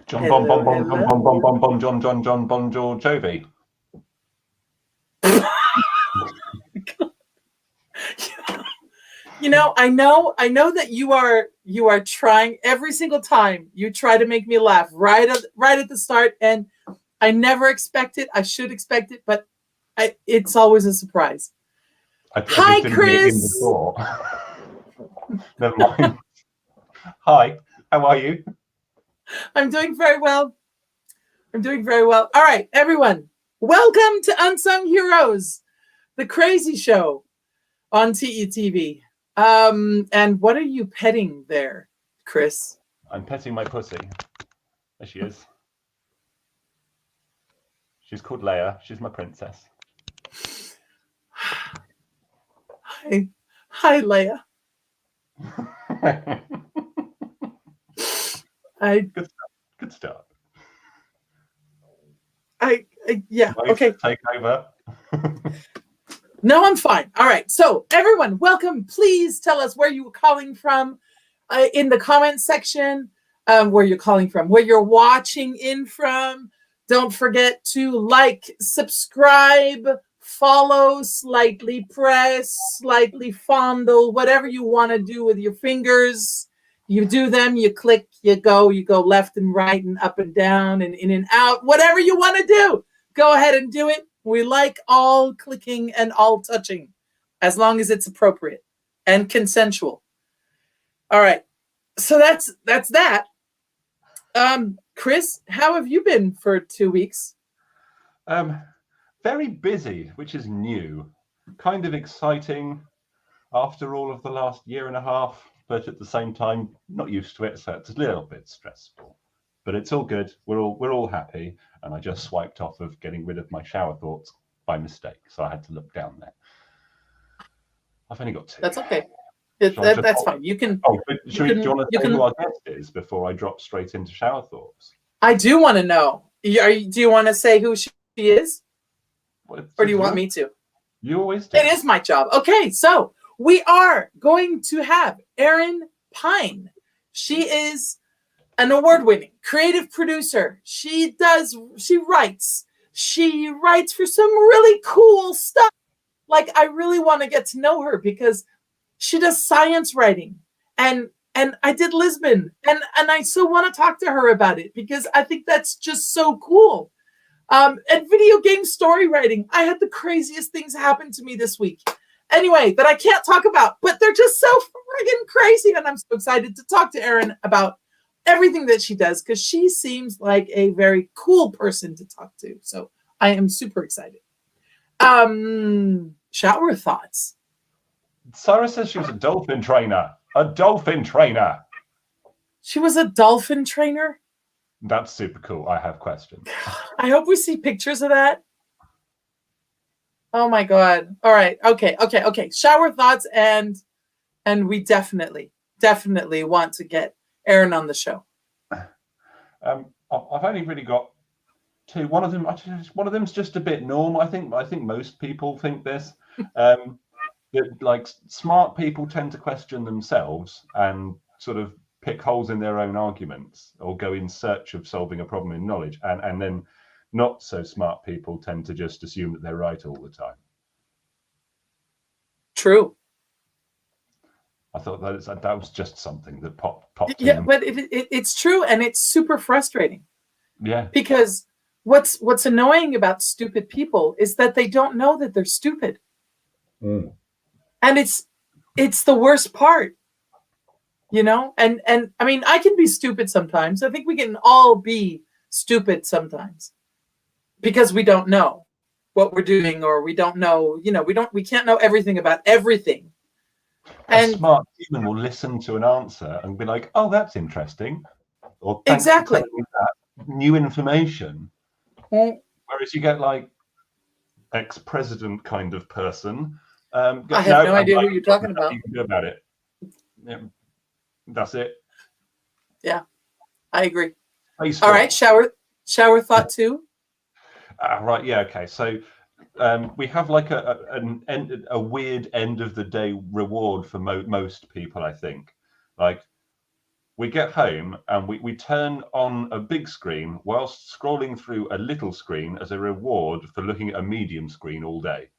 John Bon Bon Bon John Bon Bon Bon Bon John John John Bon Jovi. You know, I know that you are trying every single time. You try to make me laugh right at the start, and I never expect it. I should expect it, but it's always a surprise. Hi, Chris. Never mind. Hi, how are you? I'm doing very well. All right, everyone. Welcome to Unsung Heroes, the crazy show on TETV. And what are you petting there, Chris? I'm petting my pussy. There she is. She's called Leia. She's my princess. Hi, Leia. Good start. Yeah. Okay. Take over. No, I'm fine. All right. So everyone, welcome. Please tell us where you were calling from in the comments section, where you're calling from, where you're watching in from. Don't forget to like, subscribe, follow, slightly press, slightly fondle, whatever you want to do with your fingers. You do them, you click, you go left and right and up and down and in and out, whatever you want to do. Go ahead and do it. We like all clicking and all touching, as long as it's appropriate and consensual. All right. So that's that. Chris, how have you been for 2 weeks? Very busy, which is new. Kind of exciting after all of the last year and a half, but at the same time, not used to it, so it's a little bit stressful. But it's all good. We're all happy. And I just swiped off of getting rid of my shower thoughts by mistake, so I had to look down there. I've only got 2. That's okay. That's fine. You can. Oh, do you want to say who our guest is before I drop straight into shower thoughts? I do want to know. Do you want to say who she is, or do you want me to? You always do. It is my job. Okay, so we are going to have Erin Pyne. She is an award-winning creative producer. She writes for some really cool stuff. Like, I really want to get to know her because she does science writing, and I did Lisbon, and I so want to talk to her about it because I think that's just so cool. And video game story writing. I had the craziest things happen to me this week. Anyway, that I can't talk about, but they're just so friggin' crazy, and I'm so excited to talk to Erin about everything that she does because she seems like a very cool person to talk to. So I am super excited. Shower thoughts. Sarah says she was a dolphin trainer. A dolphin trainer. She was a dolphin trainer? That's super cool. I have questions. I hope we see pictures of that. Oh my God. All right. Okay. Shower thoughts, and we definitely want to get Erin on the show. I've only really got 2. One of them's just a bit normal. I think most people think this. That, like, smart people tend to question themselves and sort of pick holes in their own arguments or go in search of solving a problem in knowledge, and then not so smart people tend to just assume that they're right all the time. True. I thought that was just something that popped yeah in. But it's true, and it's super frustrating. Yeah, because what's annoying about stupid people is that they don't know that they're stupid. And it's the worst part, you know. And I mean, I can be stupid sometimes. I think we can all be stupid sometimes because we don't know what we're doing, or we don't know, we can't know everything about everything. And a smart human will listen to an answer and be like, "Oh, that's interesting," or exactly that new information. Whereas you get like ex-president kind of person. I have no idea who you're talking about. You can do about it. Yeah, that's it. Yeah, I agree. All right, shower thought 2. Right. Yeah. Okay. So we have like a weird end of the day reward for most people. I think, like, we get home and we turn on a big screen whilst scrolling through a little screen as a reward for looking at a medium screen all day.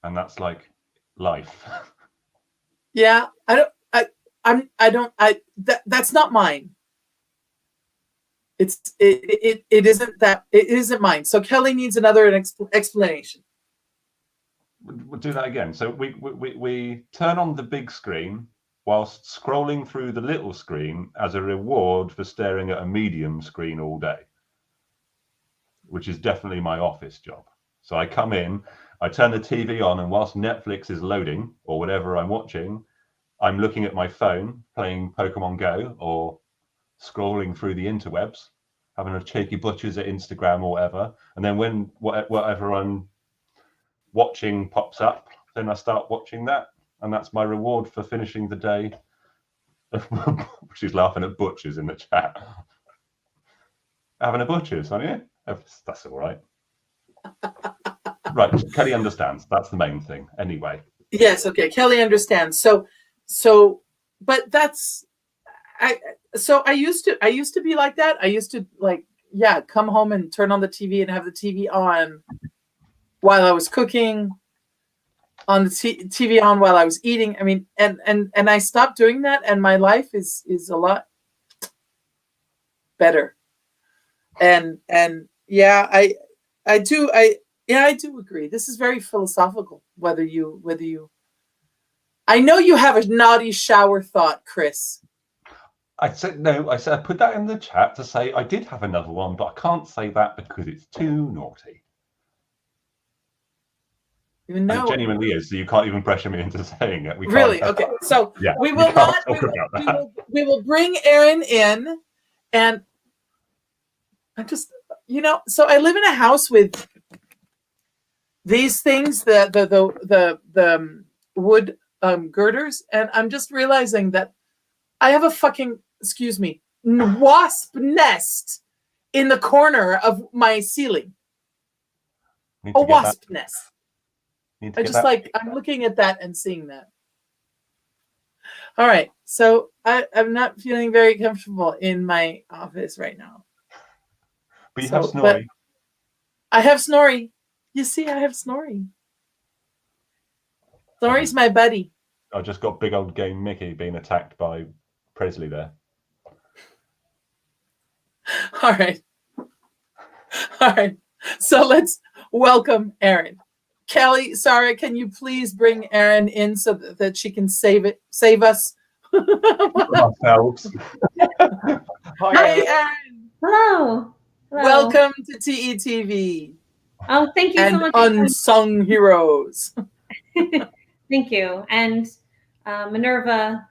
And that's like life. Yeah, that's not mine. It isn't that. It isn't mine. So Kelly needs another explanation. We'll do that again. So we turn on the big screen whilst scrolling through the little screen as a reward for staring at a medium screen all day, which is definitely my office job. So I come in, I turn the TV on, and whilst Netflix is loading or whatever I'm watching, I'm looking at my phone, playing Pokemon Go or scrolling through the interwebs, having a cheeky butchers at Instagram or whatever. And then when whatever I'm watching pops up, then I start watching that. And that's my reward for finishing the day. She's laughing at butchers in the chat. Having a butchers, aren't you? That's all right. Right, Kelly understands. That's the main thing. Anyway. Yes, okay. Kelly understands. So, but that's, I used to be like that. I used to come home and turn on the TV and have the TV on while I was cooking, on the TV on while I was eating. I mean, and I stopped doing that, and my life is a lot better. And yeah, I do agree. This is very philosophical. Whether you, I know you have a naughty shower thought, Chris. I said no. I said I put that in the chat to say I did have another one, but I can't say that because it's too naughty. Even though it genuinely is, so you can't even pressure me into saying it. Really? Okay. So yeah, we will not. We will bring Erin in, and I just, so I live in a house with these things, the wood girders, and I'm just realizing that I have a fucking, excuse me, wasp nest in the corner of my ceiling. A wasp nest. I just I'm looking at that and seeing that. All right. So I'm not feeling very comfortable in my office right now. But you have Snorri. I have Snorri. You see, I have Snorri. Snorri's my buddy. I just got big old game Mickey being attacked by Presley there. All right. So let's welcome Erin. Kelly, Sarah, can you please bring Erin in so that she can save us? Ourselves. Hi, Erin. Hello. Welcome to TETV. Oh, thank you so much. Unsung Heroes. Thank you. And Minerva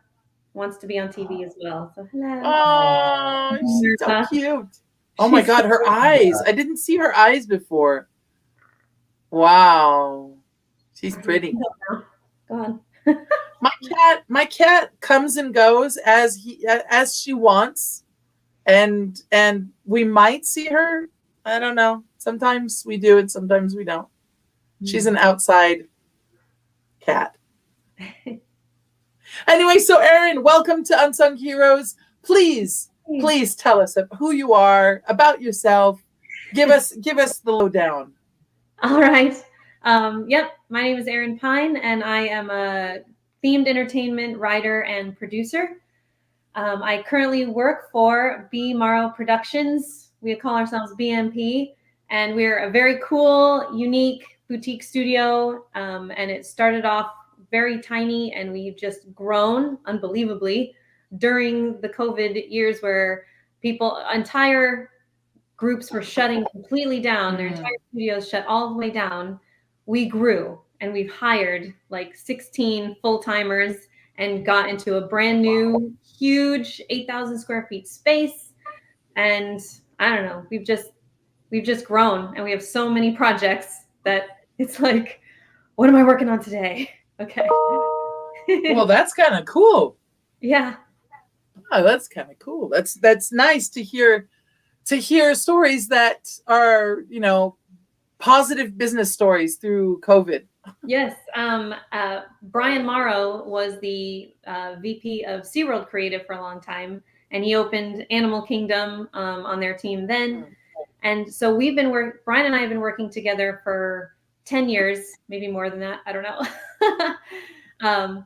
wants to be on TV as well. So hello. Oh, she's so cute. Oh my God, her eyes. I didn't see her eyes before. Wow. She's pretty. Go on. My cat comes and goes as she wants. And we might see her. I don't know. Sometimes we do and sometimes we don't. She's an outside cat. Anyway, so Erin, welcome to Unsung Heroes. Please tell us who you are, about yourself. Give us the lowdown. All right. Yep. My name is Erin Pyne, and I am a themed entertainment writer and producer. I currently work for B Morrow Productions. We call ourselves BMP, and we're a very cool, unique boutique studio. And it started off very tiny, and we've just grown unbelievably during the COVID years where entire groups were shutting completely down. Their entire studios shut all the way down. We grew, and we've hired like 16 full-timers and got into a brand new, huge 8,000 square feet space. And I don't know, we've just grown, and we have so many projects that it's like, what am I working on today? Okay. Well, that's kind of cool. Yeah. Oh, that's kind of cool. That's nice to hear stories that are, positive business stories through COVID. Yes. Brian Morrow was the VP of SeaWorld Creative for a long time, and he opened Animal Kingdom on their team then. And so Brian and I have been working together for 10 years, maybe more than that. I don't know.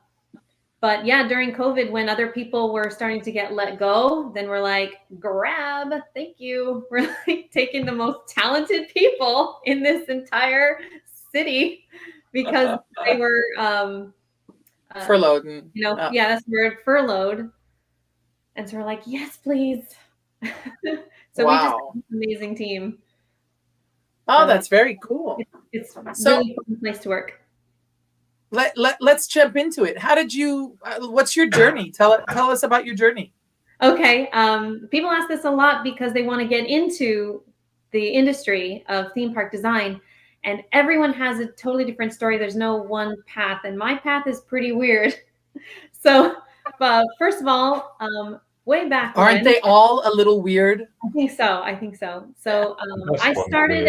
But yeah, during COVID, when other people were starting to get let go, then we're like, grab, thank you. We're like taking the most talented people in this entire city because they were furloughed. Yeah, that's the word, furloughed. And so we're like, yes, please. So we just have an amazing team. Oh, that's very cool. It's really fun place to work. Let's jump into it. How did you? What's your journey? Tell us about your journey. Okay. People ask this a lot because they want to get into the industry of theme park design, and everyone has a totally different story. There's no one path, and my path is pretty weird. So, first of all, way back aren't they all a little weird? I think so. So I started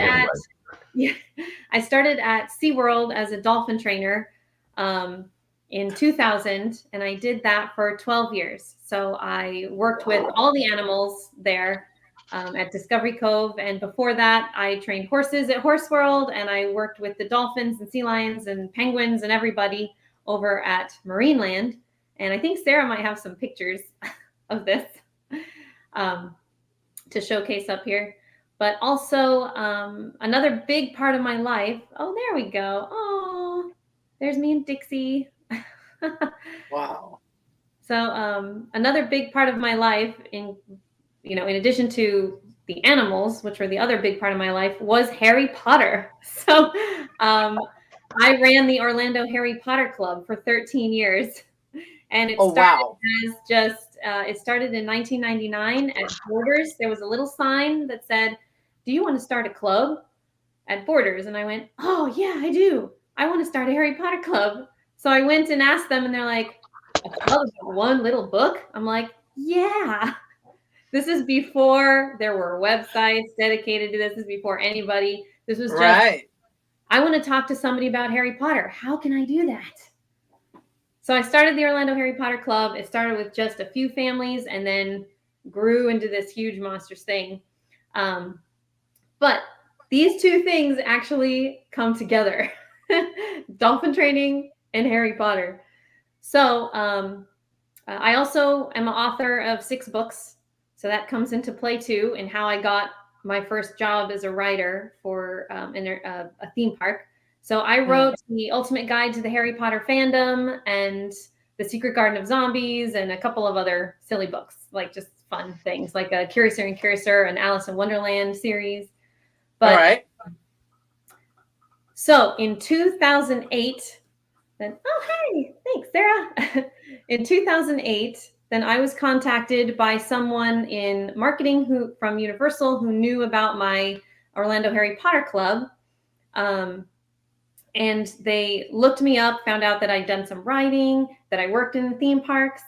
at SeaWorld as a dolphin trainer in 2000, and I did that for 12 years. So I worked with all the animals there at Discovery Cove, and before that I trained horses at Horse World, and I worked with the dolphins and sea lions and penguins and everybody over at Marineland. And I think Sarah might have some pictures of this to showcase up here. But also another big part of my life. Oh, there we go. Oh, there's me and Dixie. Wow. So another big part of my life, in addition to the animals, which were the other big part of my life, was Harry Potter. So I ran the Orlando Harry Potter Club for 13 years. And it started in 1999 at Borders. There was a little sign that said, "Do you want to start a club?" at Borders. And I went, "Oh yeah, I do. I want to start a Harry Potter club." So I went and asked them, and they're like, "A club about one little book?" I'm like, "Yeah." This is before there were websites dedicated to this. This is before anybody. This was just, I want to talk to somebody about Harry Potter. How can I do that? So I started the Orlando Harry Potter Club. It started with just a few families and then grew into this huge monstrous thing. But these two things actually come together. Dolphin training and Harry Potter. So I also am an author of 6 books. So that comes into play too in how I got my first job as a writer for a theme park. So I wrote The Ultimate Guide to the Harry Potter Fandom and The Secret Garden of Zombies and a couple of other silly books, like just fun things, like a Curiouser and Curiouser and Alice in Wonderland series. But, all right. So in 2008, then, oh, hey, thanks, Sarah. In 2008, then I was contacted by someone in marketing from Universal who knew about my Orlando Harry Potter Club. And they looked me up, found out that I'd done some writing, that I worked in theme parks.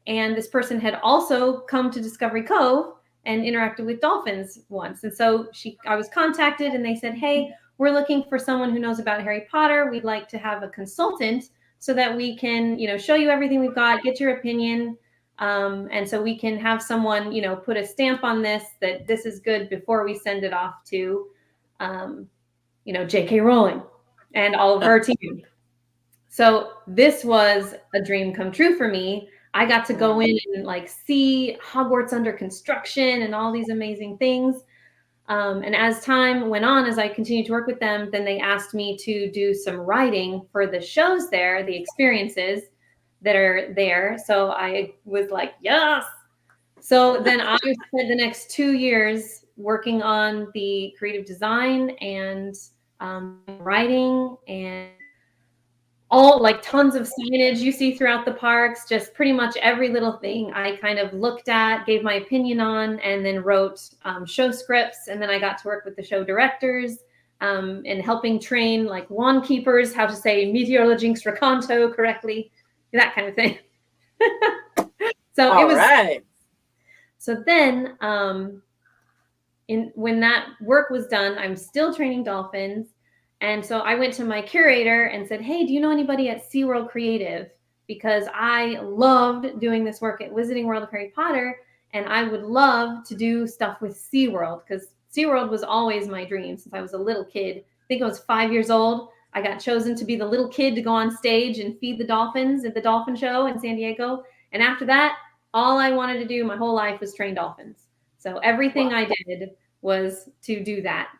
And this person had also come to Discovery Cove and interacted with dolphins once. And so I was contacted and they said, "Hey, we're looking for someone who knows about Harry Potter. We'd like to have a consultant so that we can, show you everything we've got, get your opinion. And so we can have someone, put a stamp on this, that this is good before we send it off to, J.K. Rowling and all of her team." So this was a dream come true for me. I got to go in and see Hogwarts under construction and all these amazing things. And as time went on, as I continued to work with them, then they asked me to do some writing for the shows there, the experiences that are there. So I was like, yes. So then I spent the next 2 years working on the creative design and writing and all tons of signage you see throughout the parks, just pretty much every little thing I kind of looked at, gave my opinion on, and then wrote show scripts. And then I got to work with the show directors and helping train wand keepers how to say Meteorologynx Raconto correctly, that kind of thing. So all it was right. So then when that work was done, I'm still training dolphins. And so I went to my curator and said, hey, do you know anybody at SeaWorld Creative? Because I loved doing this work at Wizarding World of Harry Potter, and I would love to do stuff with SeaWorld, because SeaWorld was always my dream since I was a little kid. I think I was 5 years old. I got chosen to be the little kid to go on stage and feed the dolphins at the dolphin show in San Diego. And after that, all I wanted to do my whole life was train dolphins. So everything I did was to do that,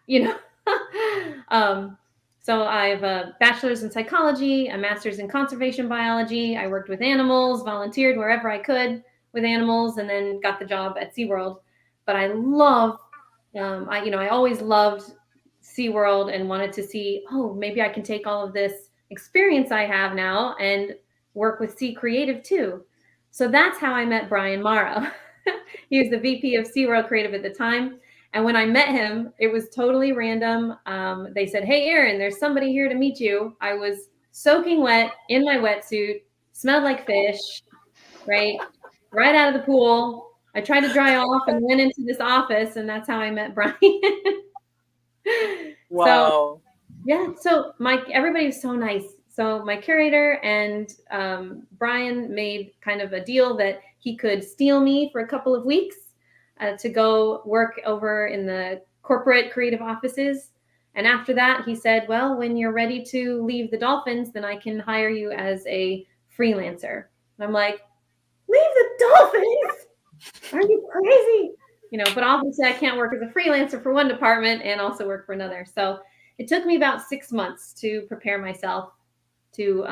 So I have a bachelor's in psychology, a master's in conservation biology. I worked with animals, volunteered wherever I could with animals, and then got the job at SeaWorld. But I love, I always loved SeaWorld and wanted to see, oh, maybe I can take all of this experience I have now and work with Sea Creative too. So that's how I met Brian Morrow. He was the VP of SeaWorld Creative at the time. And when I met him, it was totally random. They said, hey, Erin, there's somebody here to meet you. I was soaking wet in my wetsuit, smelled like fish, right out of the pool. I tried to dry off and went into this office, and that's how I met Brian. Wow. So, yeah, so everybody was so nice. So my curator and Brian made kind of a deal that he could steal me for a couple of weeks to go work over in the corporate creative offices. And after that, he said, well, when you're ready to leave the Dolphins, then I can hire you as a freelancer. And I'm like, leave the Dolphins? Are you crazy? But obviously I can't work as a freelancer for one department and also work for another. So it took me about 6 months to prepare myself to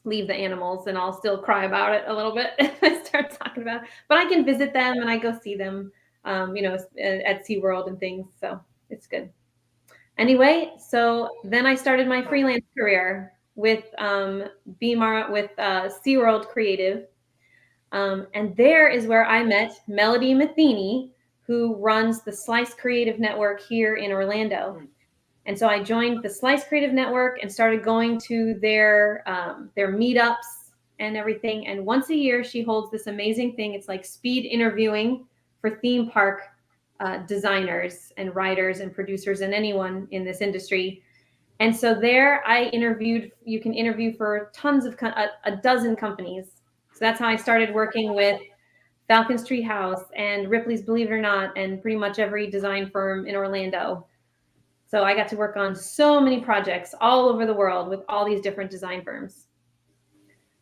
leave the animals, and I'll still cry about it a little bit if I start talking about it. But I can visit them and I go see them, at SeaWorld and things. So it's good. Anyway, so then I started my freelance career with SeaWorld Creative. And there is where I met Melody Matheny, who runs the Slice Creative Network here in Orlando. And so I joined the Slice Creative Network and started going to their meetups and everything. And once a year, she holds this amazing thing. It's like speed interviewing for theme park designers and writers and producers and anyone in this industry. And so there I interviewed, you can interview for tons of, a dozen companies. So that's how I started working with Falcon's Treehouse and Ripley's Believe It or Not, and pretty much every design firm in Orlando. So I got to work on so many projects all over the world with all these different design firms.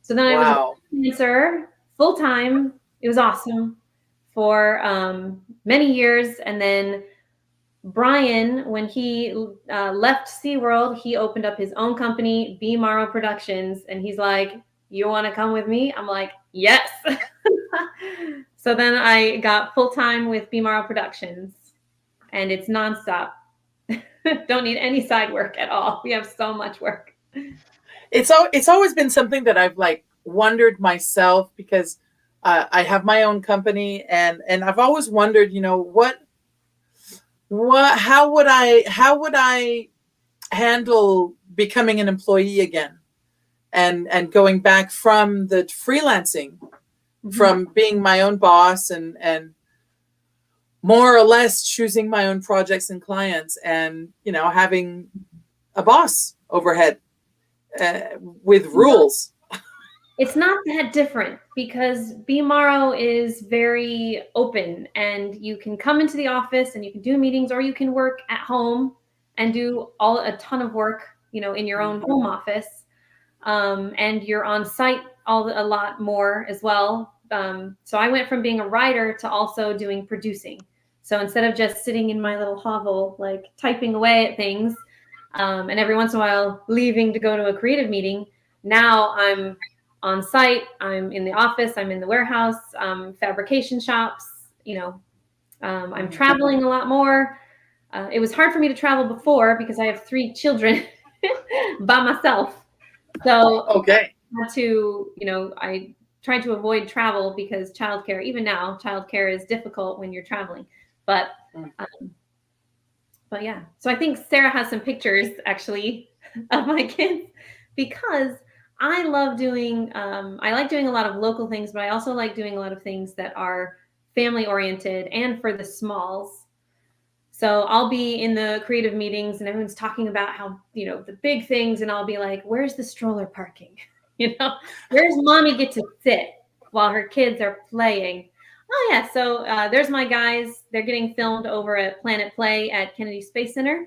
So then I was a freelancer full-time. It was awesome for many years. And then Brian, when he left SeaWorld, he opened up his own company, B. Morrow Productions. And he's like, you want to come with me? I'm like, yes. So then I got full-time with B. Morrow Productions, and it's nonstop. Don't need any side work at all. We have so much work. It's always been something that I've wondered myself, because I have my own company, and I've always wondered, how would I handle becoming an employee again, and going back from the freelancing, from being my own boss and more or less choosing my own projects and clients, and having a boss overhead with rules. It's not that different, because B. Morrow is very open, and you can come into the office and you can do meetings, or you can work at home and do a ton of work, in your own home office. And you're on site a lot more as well. So I went from being a writer to also doing producing. So instead of just sitting in my little hovel, typing away at things, and every once in a while leaving to go to a creative meeting, now I'm on site, I'm in the office, I'm in the warehouse, fabrication shops, I'm traveling a lot more. It was hard for me to travel before because I have 3 children by myself. So okay. I tried to avoid travel because childcare, even now, childcare is difficult when you're traveling. But yeah, so I think Sarah has some pictures actually of my kids, because I love doing, I like doing a lot of local things, but I also like doing a lot of things that are family oriented and for the smalls. So I'll be in the creative meetings and everyone's talking about how, the big things. And I'll be like, where's the stroller parking? Where's mommy get to sit while her kids are playing? Oh, yeah. So there's my guys. They're getting filmed over at Planet Play at Kennedy Space Center.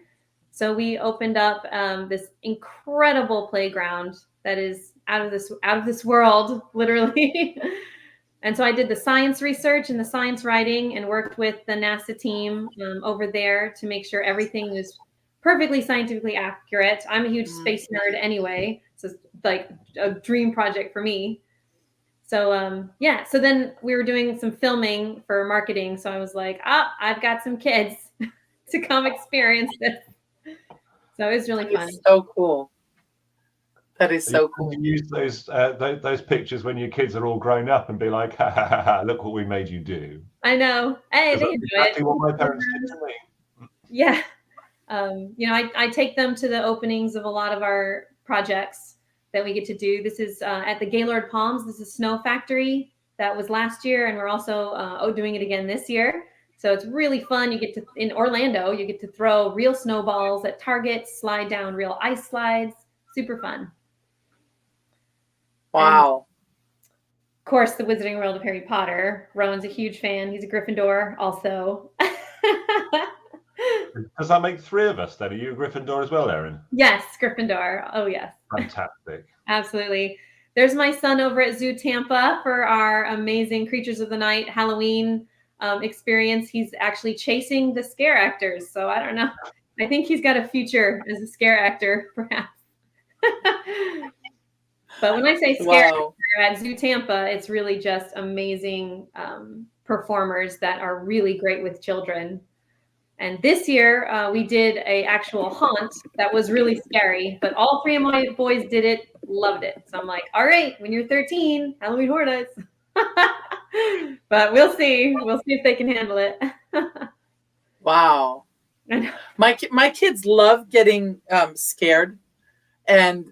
So we opened up this incredible playground that is out of this world, literally. And so I did the science research and the science writing and worked with the NASA team over there to make sure everything is perfectly scientifically accurate. I'm a huge space nerd anyway, so it's like a dream project for me. So so then we were doing some filming for marketing. So I was like, I've got some kids to come experience this. So it was really fun. It's so cool. That is so cool. You use those pictures when your kids are all grown up and be like, ha ha ha ha, look what we made you do. I know. Hey, they enjoy exactly it. What my parents did to me. Yeah. I take them to the openings of a lot of our projects that we get to do. This is at the Gaylord Palms. This is Snow Factory. That was last year, and we're also doing it again this year. So it's really fun. You get to, in Orlando, you get to throw real snowballs at targets, slide down real ice slides. Super fun. Wow. And of course, the Wizarding World of Harry Potter. Rowan's a huge fan. He's a Gryffindor also. Does that make 3 of us then? Are you a Gryffindor as well, Erin? Yes, Gryffindor. Oh, yes. Fantastic. Absolutely. There's my son over at Zoo Tampa for our amazing Creatures of the Night Halloween experience. He's actually chasing the scare actors. So I don't know. I think he's got a future as a scare actor, perhaps. But when I say scare actor at Zoo Tampa, it's really just amazing performers that are really great with children. And this year we did a actual haunt that was really scary, but all 3 of my boys did it, loved it. So I'm like, all right, when you're 13, Halloween Horror Nights. But we'll see. We'll see if they can handle it. Wow. My kids love getting scared. And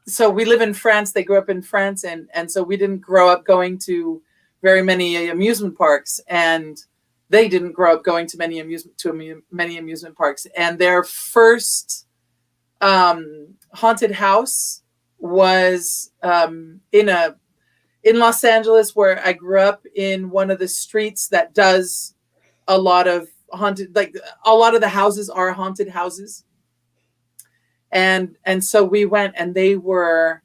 so we live in France. They grew up in France. And so we didn't grow up going to very many amusement parks. And they didn't grow up going to many amusement parks. And their first haunted house was in Los Angeles, where I grew up, in one of the streets that does a lot of haunted, like a lot of the houses are haunted houses. And so we went, and they were,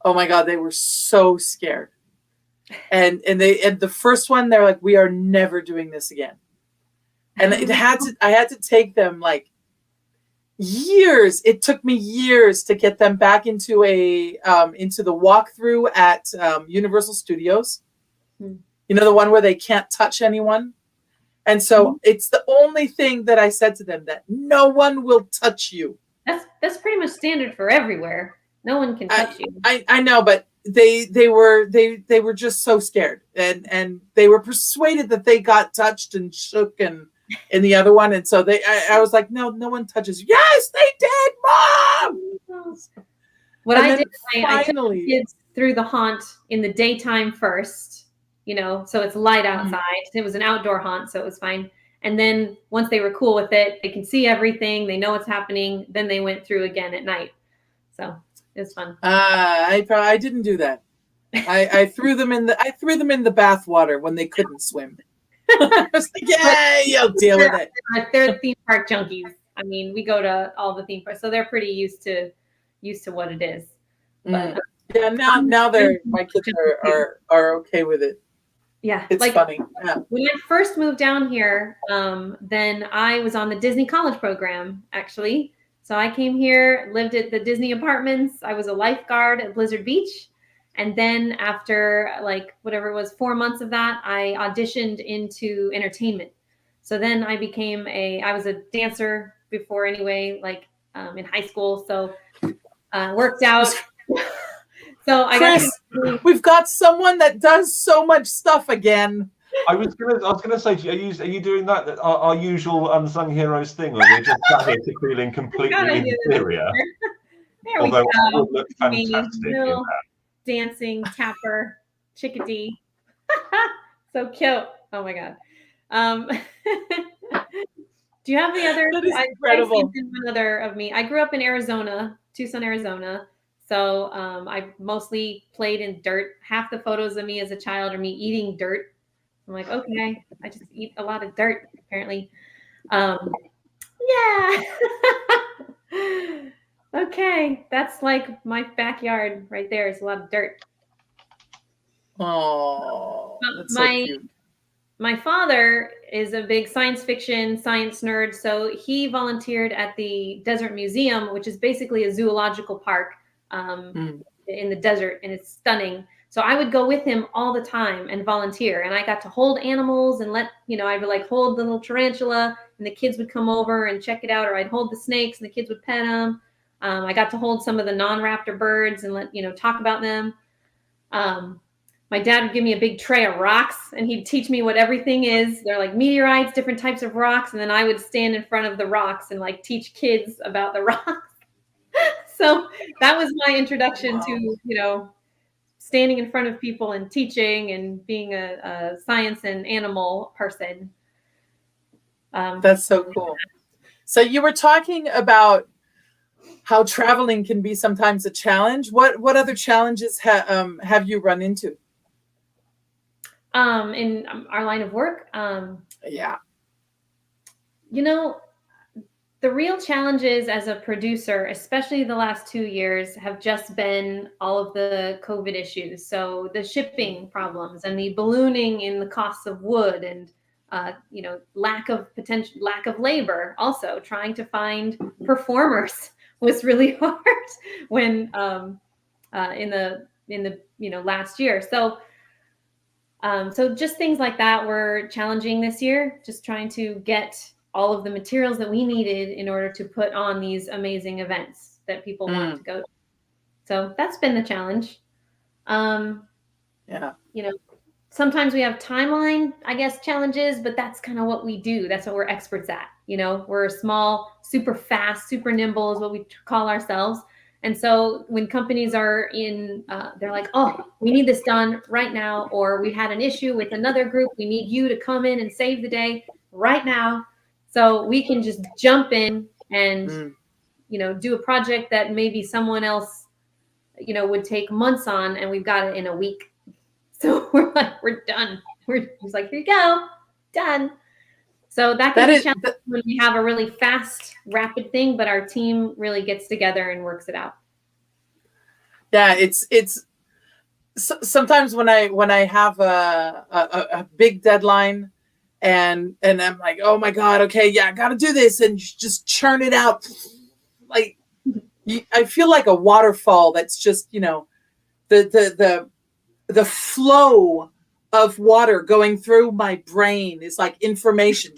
oh my God, they were so scared. And the first one, they're like, we are never doing this again. And I had to take them like years. It took me years to get them back into the walkthrough at Universal Studios. You know, the one where they can't touch anyone. And so it's the only thing that I said to them, that no one will touch you. That's pretty much standard for everywhere. No one can touch you. I know, but they were just so scared, and they were persuaded that they got touched and shook and in the other one. And so I was like, no one touches you. Yes, they did, Mom. What I did, I took the kids through the haunt in the daytime first, so it's light outside. It was an outdoor haunt, so it was fine. And then once they were cool with it, they can see everything, they know what's happening, then they went through again at night. So it was fun. I didn't do that. I threw them in the bath water when they couldn't swim. I was like, yeah, you'll deal with it. They're theme park junkies. I mean, we go to all the theme parks, so they're pretty used to what it is. But yeah, now my kids are okay with it. Yeah, it's like, funny. Yeah. When I first moved down here, then I was on the Disney College program, actually. So I came here, lived at the Disney apartments. I was a lifeguard at Blizzard Beach. And then after 4 months of that, I auditioned into entertainment. So then I was a dancer before anyway, in high school. So worked out. So Chris, we've got someone that does so much stuff again. I was gonna say, are you doing that our usual Unsung Heroes thing, or we're just sat here feeling completely inferior? There Although we I go. would look fantastic in that. Dancing tapper chickadee. So cute. Oh my God. Do you have the other? That is incredible. Another of me. I grew up in Arizona, Tucson, Arizona. So I mostly played in dirt. Half the photos of me as a child are me eating dirt. I'm like, okay, I just eat a lot of dirt, apparently. Yeah. Okay, that's like my backyard right there. Is a lot of dirt. Oh, that's so cute. My father is a big science fiction, science nerd, so he volunteered at the Desert Museum, which is basically a zoological park in the desert, and it's stunning. So I would go with him all the time and volunteer, and I got to hold animals and I would like hold the little tarantula, and the kids would come over and check it out, or I'd hold the snakes and the kids would pet them. I got to hold some of the non-raptor birds and talk about them. My dad would give me a big tray of rocks, and he'd teach me what everything is. They're like meteorites, different types of rocks, and then I would stand in front of the rocks and like teach kids about the rocks. So that was my introduction to standing in front of people and teaching and being a science and animal person. That's so cool. So you were talking about how traveling can be sometimes a challenge. What other challenges have you run into? In our line of work? Yeah. The real challenges as a producer, especially the last 2 years, have just been all of the COVID issues. So the shipping problems and the ballooning in the costs of wood and lack of labor. Also, trying to find performers was really hard when in the last year. So just things like that were challenging this year. Just trying to get all of the materials that we needed in order to put on these amazing events that people want to go to. So that's been the challenge. Yeah. Sometimes we have timeline, I guess, challenges, but that's kind of what we do. That's what we're experts at. We're small, super fast, super nimble is what we call ourselves. And so when companies are they're like, oh, we need this done right now, or we had an issue with another group. We need you to come in and save the day right now. So we can just jump in and, do a project that maybe someone else, would take months on, and we've got it in a week. So we're like, we're done. We're just like, here you go, done. So that can be challenging when we have a really fast, rapid thing, but our team really gets together and works it out. Yeah, it's sometimes when I have a big deadline and I'm like, oh my God, okay, yeah, I got to do this, and just churn it out. Like I feel like a waterfall that's just the flow of water going through my brain is like information.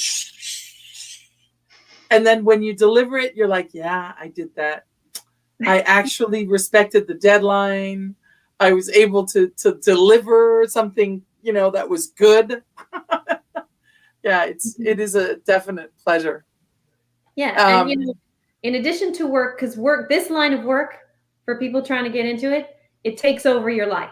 And then when you deliver it, you're like, yeah, I did that. I actually respected the deadline. I was able to deliver something, that was good. Yeah, it is a definite pleasure. Yeah. And in addition to work, because this line of work, for people trying to get into it, it takes over your life.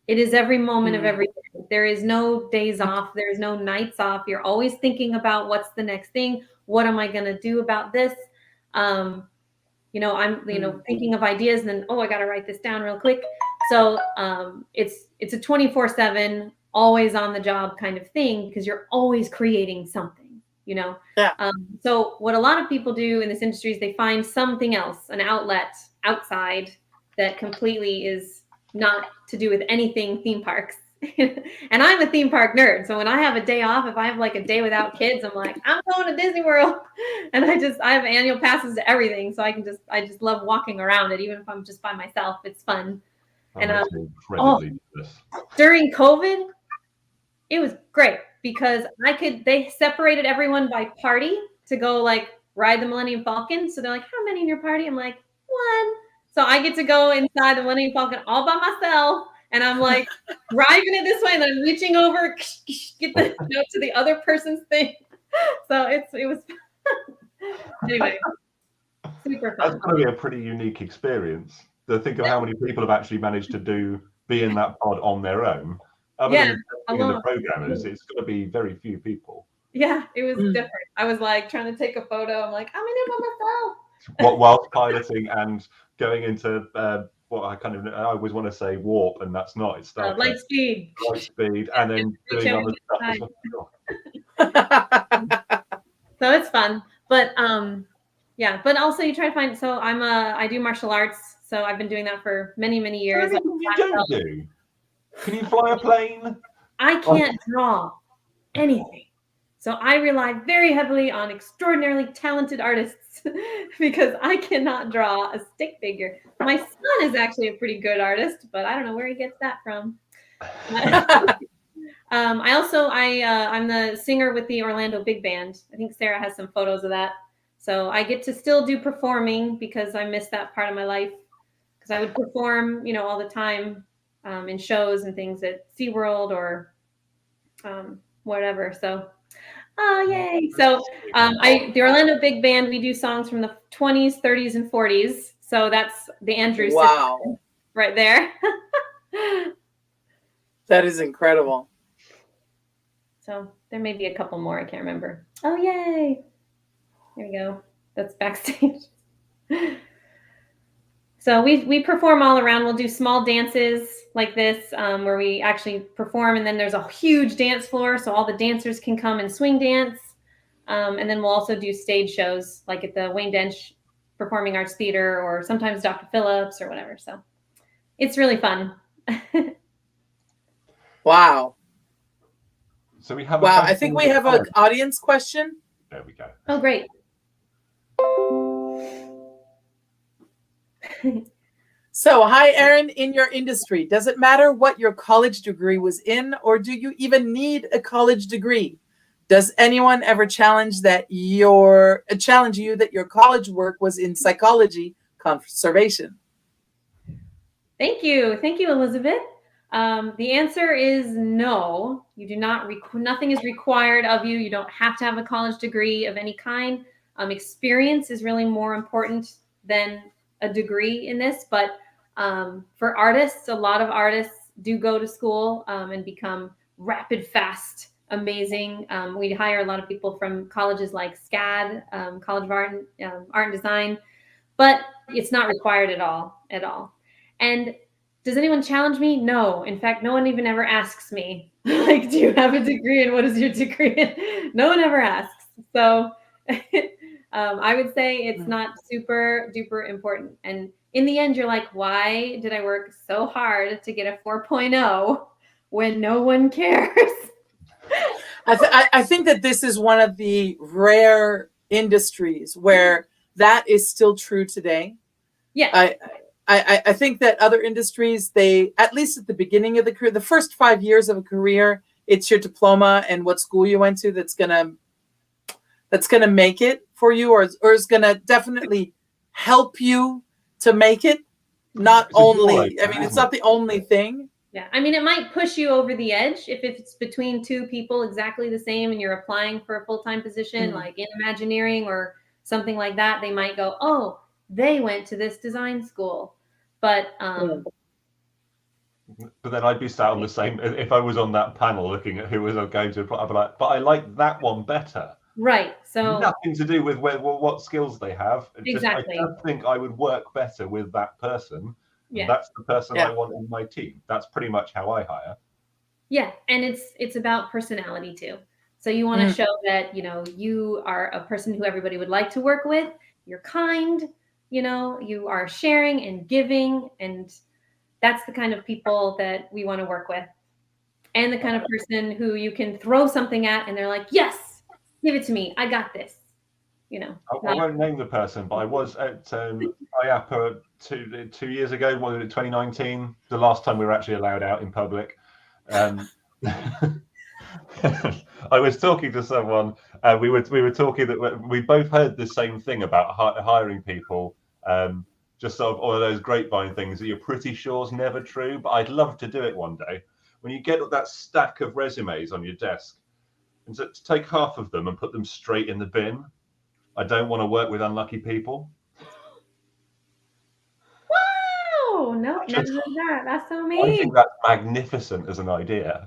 It is every moment of every day. There is no days off. There is no nights off. You're always thinking about what's the next thing. What am I going to do about this? I'm thinking of ideas, and then, I got to write this down real quick. So it's a 24/7, always on the job kind of thing, because you're always creating something, Yeah. So what a lot of people do in this industry is they find something else, an outlet outside that completely is not to do with anything theme parks. And I'm a theme park nerd. So when I have a day off, if I have like a day without kids, I'm like, I'm going to Disney World. And I have annual passes to everything. So I just love walking around it. Even if I'm just by myself, it's fun. That and during COVID, it was great because they separated everyone by party to go like ride the Millennium Falcon. So they're like, how many in your party? I'm like, 1. So I get to go inside the Millennium Falcon all by myself, and I'm like driving it this way, and then I'm reaching over, get the note to the other person's thing. So it was anyway, super fun. That's going to be a pretty unique experience. To think of how many people have actually managed to be in that pod on their own. Other than in the alone. programmers, it's going to be very few people. Yeah, it was different. I was like trying to take a photo. I'm like, I'm in it by myself. Whilst piloting and going into what I always want to say warp, and that's not. It's Star Trek. Light speed. Light speed, and then doing other stuff as well. So it's fun, but yeah. But also you try to find. So I do martial arts. So I've been doing that for many years. You don't do. Can you fly a plane? I can't draw anything. So I rely very heavily on extraordinarily talented artists because I cannot draw a stick figure. My son is actually a pretty good artist, but I don't know where he gets that from. I'm the singer with the Orlando Big Band. I think Sarah has some photos of that. So I get to still do performing because I miss that part of my life. Because I would perform, all the time in shows and things at SeaWorld or whatever. So, yay! So the Orlando Big Band, we do songs from the 20s, 30s, and 40s. So that's the Andrews right there. That is incredible. So there may be a couple more. I can't remember. Oh, yay. There we go. That's backstage. So we perform all around. We'll do small dances like this where we actually perform. And then there's a huge dance floor. So all the dancers can come and swing dance. And then we'll also do stage shows like at the Wayne Dench Performing Arts Theater or sometimes Dr. Phillips or whatever. So it's really fun. Wow. So we have. I think we have an audience question. There we go. Oh, great. So, hi, Erin. In your industry, does it matter what your college degree was in, or do you even need a college degree? Does anyone ever challenge you that your college work was in psychology conservation? Thank you, Elizabeth. The answer is no. You do not. Nothing is required of you. You don't have to have a college degree of any kind. Experience is really more important than a degree in this. But for artists, a lot of artists do go to school and become rapid, fast, amazing. We hire a lot of people from colleges like SCAD, College of Art and Design, but it's not required at all. And does anyone challenge me? No. In fact, no one even ever asks me, like, do you have a degree and what is your degree in? No one ever asks. So I would say it's not super duper important. And in the end, you're like, why did I work so hard to get a 4.0 when no one cares? I think that this is one of the rare industries where that is still true today. Yeah. I think that other industries, they, at least at the beginning of the career, the first 5 years of a career, it's your diploma and what school you went to that's gonna make it for you, or is gonna definitely help you to make it. Not only, I mean, it's not the only thing. Yeah, I mean, it might push you over the edge if it's between two people exactly the same and you're applying for a full-time position, like in Imagineering or something like that. They might go, oh, they went to this design school. But then I'd be sat on the same, if I was on that panel looking at who was going to apply, I'd be like, but I like that one better. Right. So nothing to do with what skills they have. Exactly. I just think I would work better with that person. Yeah. That's the person I want in my team. That's pretty much how I hire. Yeah, and it's about personality too. So you want to show that, you are a person who everybody would like to work with. You're kind, you are sharing and giving, and that's the kind of people that we want to work with. And the kind of person who you can throw something at and they're like, yes, give it to me. I got this. I won't name the person, but I was at IAPA 2 years ago, 2019, the last time we were actually allowed out in public. I was talking to someone, we were talking that we both heard the same thing about hiring people, just sort of all of those grapevine things that you're pretty sure is never true, but I'd love to do it one day. When you get that stack of resumes on your desk, and to take half of them and put them straight in the bin. I don't want to work with unlucky people. Wow! No, never done that. That's so amazing. I think that's magnificent as an idea.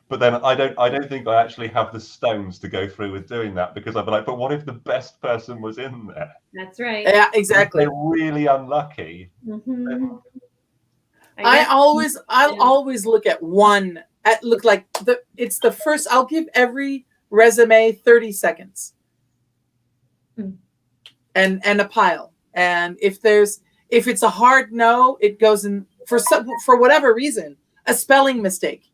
But then I don't think I actually have the stones to go through with doing that, because I'd be like, but what if the best person was in there? That's right. Yeah, exactly. If they're really unlucky. Mhm. I'll always look at one. It's the first. I'll give every resume 30 seconds, and a pile. And if it's a hard no, it goes in for whatever reason, a spelling mistake.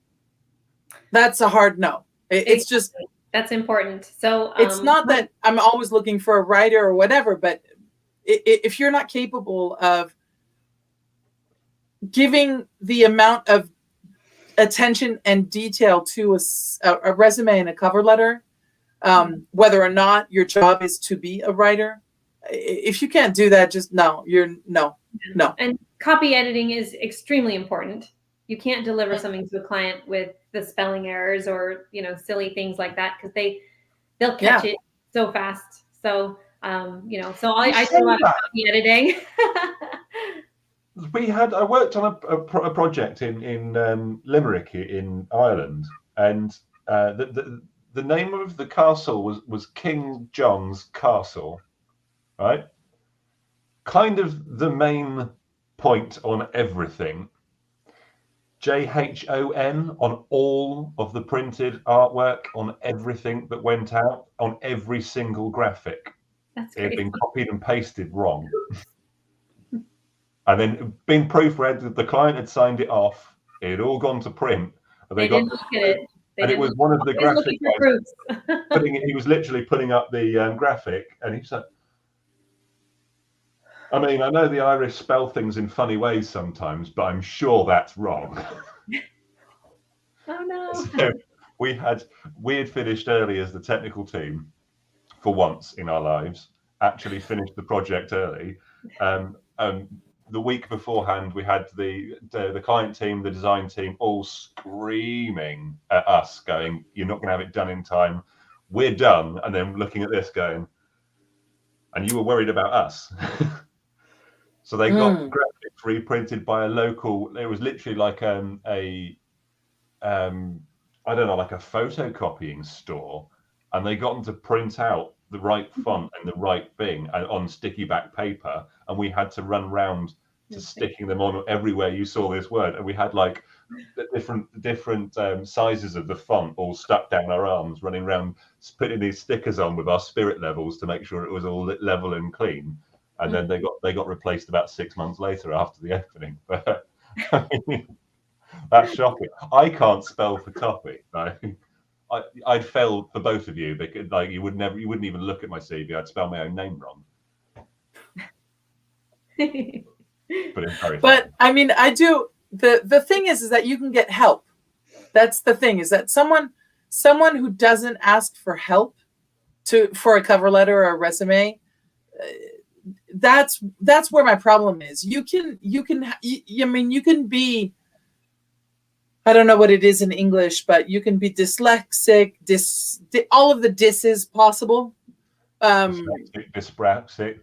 That's a hard no. It's just that's important. So it's not that I'm always looking for a writer or whatever, but if you're not capable of giving the amount of attention and detail to a resume and a cover letter, whether or not your job is to be a writer, if you can't do that, just no. And copy editing is extremely important. You can't deliver something to a client with the spelling errors or, silly things like that, because they'll catch it so fast. So, so I do a lot of copy editing. I worked on a project in Limerick in Ireland, and the name of the castle was King John's Castle, right? Kind of the main point on everything. JHON on all of the printed artwork, on everything that went out, on every single graphic. That's it had crazy. been copied and pasted wrong. And then being proofread, the client had signed it off. It had all gone to print. They didn't look at it. And it was one of the graphic guys he was literally putting up the graphic, and he said, I mean, I know the Irish spell things in funny ways sometimes, but I'm sure that's wrong. Oh no. So we had finished early as the technical team for once in our lives, actually finished the project early. The week beforehand, we had the client team, the design team, all screaming at us, going, "You're not going to have it done in time. We're done." And then looking at this, going, "And you were worried about us." So they got graphics reprinted by a local. It was literally like I don't know, like a photocopying store, and they got them to print out the right font and the right thing on sticky back paper, and we had to run round to sticking them on everywhere you saw this word, and we had like different sizes of the font all stuck down our arms, running around putting these stickers on with our spirit levels to make sure it was all level and clean. And then they got replaced about 6 months later after the opening. But I mean, that's shocking. I can't spell for copy. I'd fail for both of you, because like you wouldn't even look at my CV. I'd spell my own name wrong. But I mean, I do. The thing is that you can get help. That's the thing, is that someone who doesn't ask for help for a cover letter or a resume, that's where my problem is. You can be, I don't know what it is in English, but you can be dyslexic, all of the disses possible. Dyspraxic.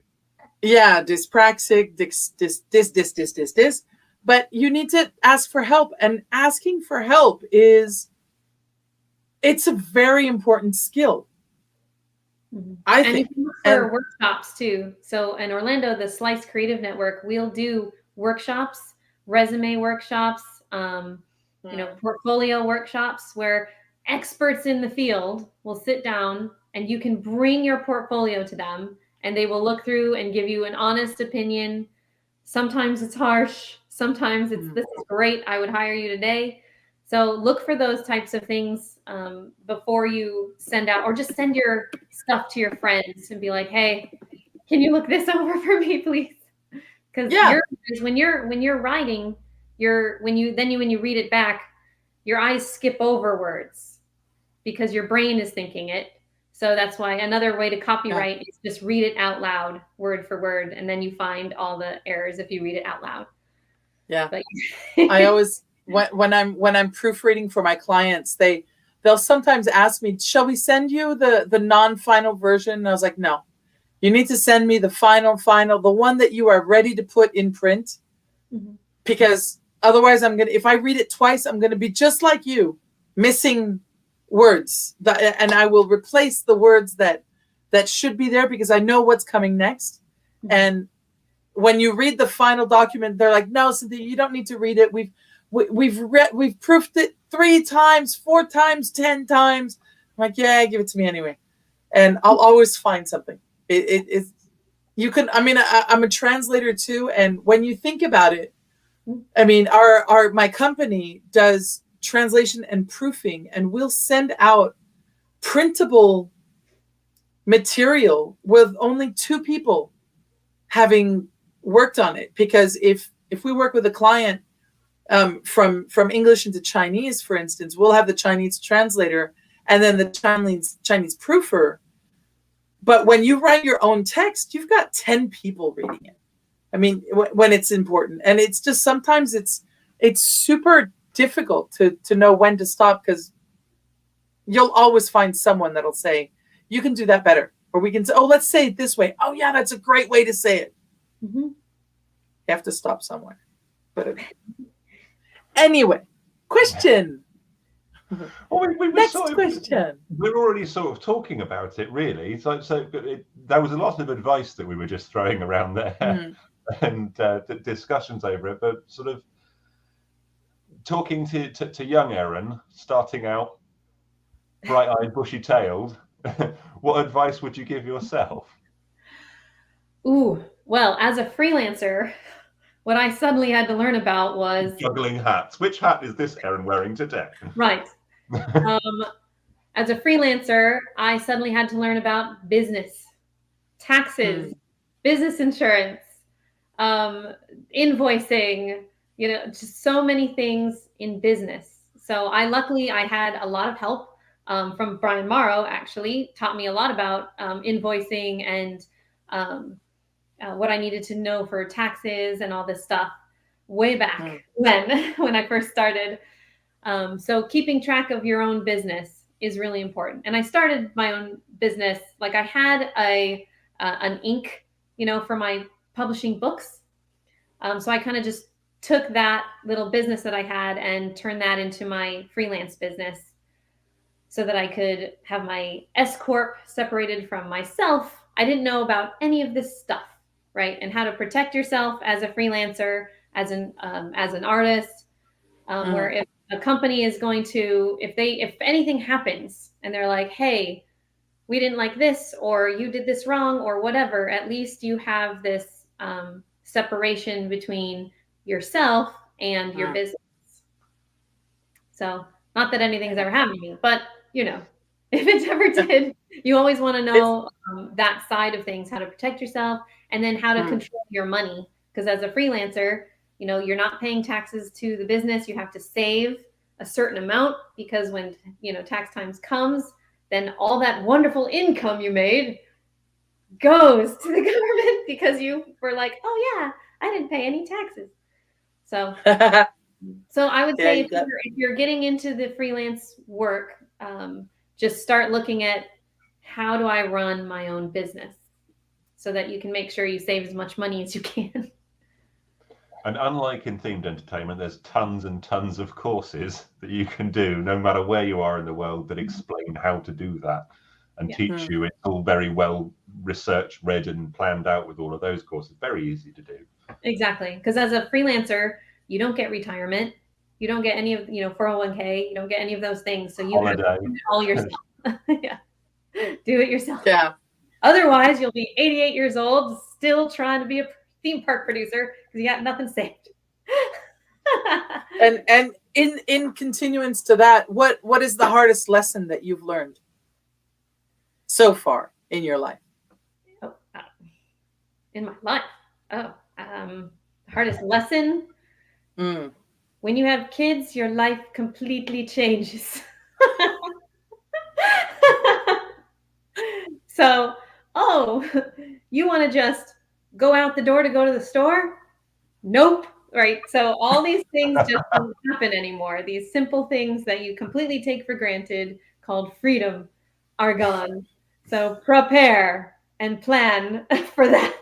Yeah, dyspraxic, this. But you need to ask for help, and asking for help it's a very important skill. I think. And you can look for workshops too. So in Orlando, the Slice Creative Network, we'll do workshops, resume workshops, portfolio workshops, where experts in the field will sit down and you can bring your portfolio to them, and they will look through and give you an honest opinion. Sometimes it's harsh. Sometimes it's, this is great, I would hire you today. So look for those types of things before you send out, or just send your stuff to your friends and be like, "Hey, can you look this over for me, please?" Because when you're writing, when you read it back, your eyes skip over words because your brain is thinking it. So that's why another way to copyright is just read it out loud, word for word, and then you find all the errors if you read it out loud. Yeah, but I always. When I'm proofreading for my clients, they'll sometimes ask me, "Shall we send you the non-final version?" And I was like, "No, you need to send me the final, the one that you are ready to put in print, because otherwise if I read it twice, I'm gonna be just like you. missing words, and I will replace the words that should be there because I know what's coming next. And when you read the final document, they're like, "No, Cynthia, you don't need to read it. We've proofed it 3 times, 4 times, 10 times." I'm like, "Yeah, give it to me anyway," and I'll always find something. It's you can. I mean, I'm a translator too, and when you think about it, I mean, my company does translation and proofing, and we'll send out printable material with only 2 people having worked on it. Because if we work with a client from English into Chinese, for instance, we'll have the Chinese translator and then the Chinese proofer. But when you write your own text, you've got 10 people reading it. I mean, when it's important, and it's just sometimes it's super difficult to know when to stop, because you'll always find someone that'll say, "You can do that better," or we can say, "Oh, let's say it this way." "Oh, yeah, that's a great way to say it." Mm-hmm. You have to stop somewhere. But anyway, question. Well, Next question. We're already sort of talking about it, really. There was a lot of advice that we were just throwing around there. And discussions over it, but sort of talking to young Erin, starting out bright-eyed, bushy-tailed, what advice would you give yourself? Ooh, well, as a freelancer, what I suddenly had to learn about was Juggling hats. Which hat is this Erin wearing today? Right. As a freelancer, I suddenly had to learn about business, taxes, business insurance, invoicing, just so many things in business. So luckily I had a lot of help from Brian Morrow, actually taught me a lot about invoicing and what I needed to know for taxes and all this stuff way back when I first started. So keeping track of your own business is really important. And I started my own business. Like I had an ink, for my publishing books. So I kind of just took that little business that I had and turned that into my freelance business so that I could have my S Corp separated from myself. I didn't know about any of this stuff, right? And how to protect yourself as a freelancer, as an artist, where if a company is going to, if anything happens and they're like, "Hey, we didn't like this," or "You did this wrong," or whatever, at least you have this separation between yourself and your business. So not that anything's ever happened to me, but if it ever did, you always want to know that side of things, how to protect yourself, and then how to control your money. Because as a freelancer, you're not paying taxes to the business. You have to save a certain amount, because when tax times comes, then all that wonderful income you made goes to the government because you were like, "Oh yeah, I didn't pay any taxes." So I would say if you're getting into the freelance work, just start looking at, how do I run my own business, so that you can make sure you save as much money as you can. And unlike in themed entertainment, there's tons and tons of courses that you can do, no matter where you are in the world, that explain how to do that and teach you. It's all very well researched, read, and planned out with all of those courses. Very easy to do. Exactly. Because as a freelancer, you don't get retirement. You don't get any of, 401k. You don't get any of those things. So you have to do it all yourself. Yeah. Do it yourself. Yeah. Otherwise, you'll be 88 years old, still trying to be a theme park producer because you got nothing saved. And in continuance to that, what is the hardest lesson that you've learned so far in your life? In my life? Hardest lesson? When you have kids, your life completely changes. So, you want to just go out the door to go to the store? Nope. Right. So all these things just don't happen anymore. These simple things that you completely take for granted, called freedom, are gone. So prepare and plan for that.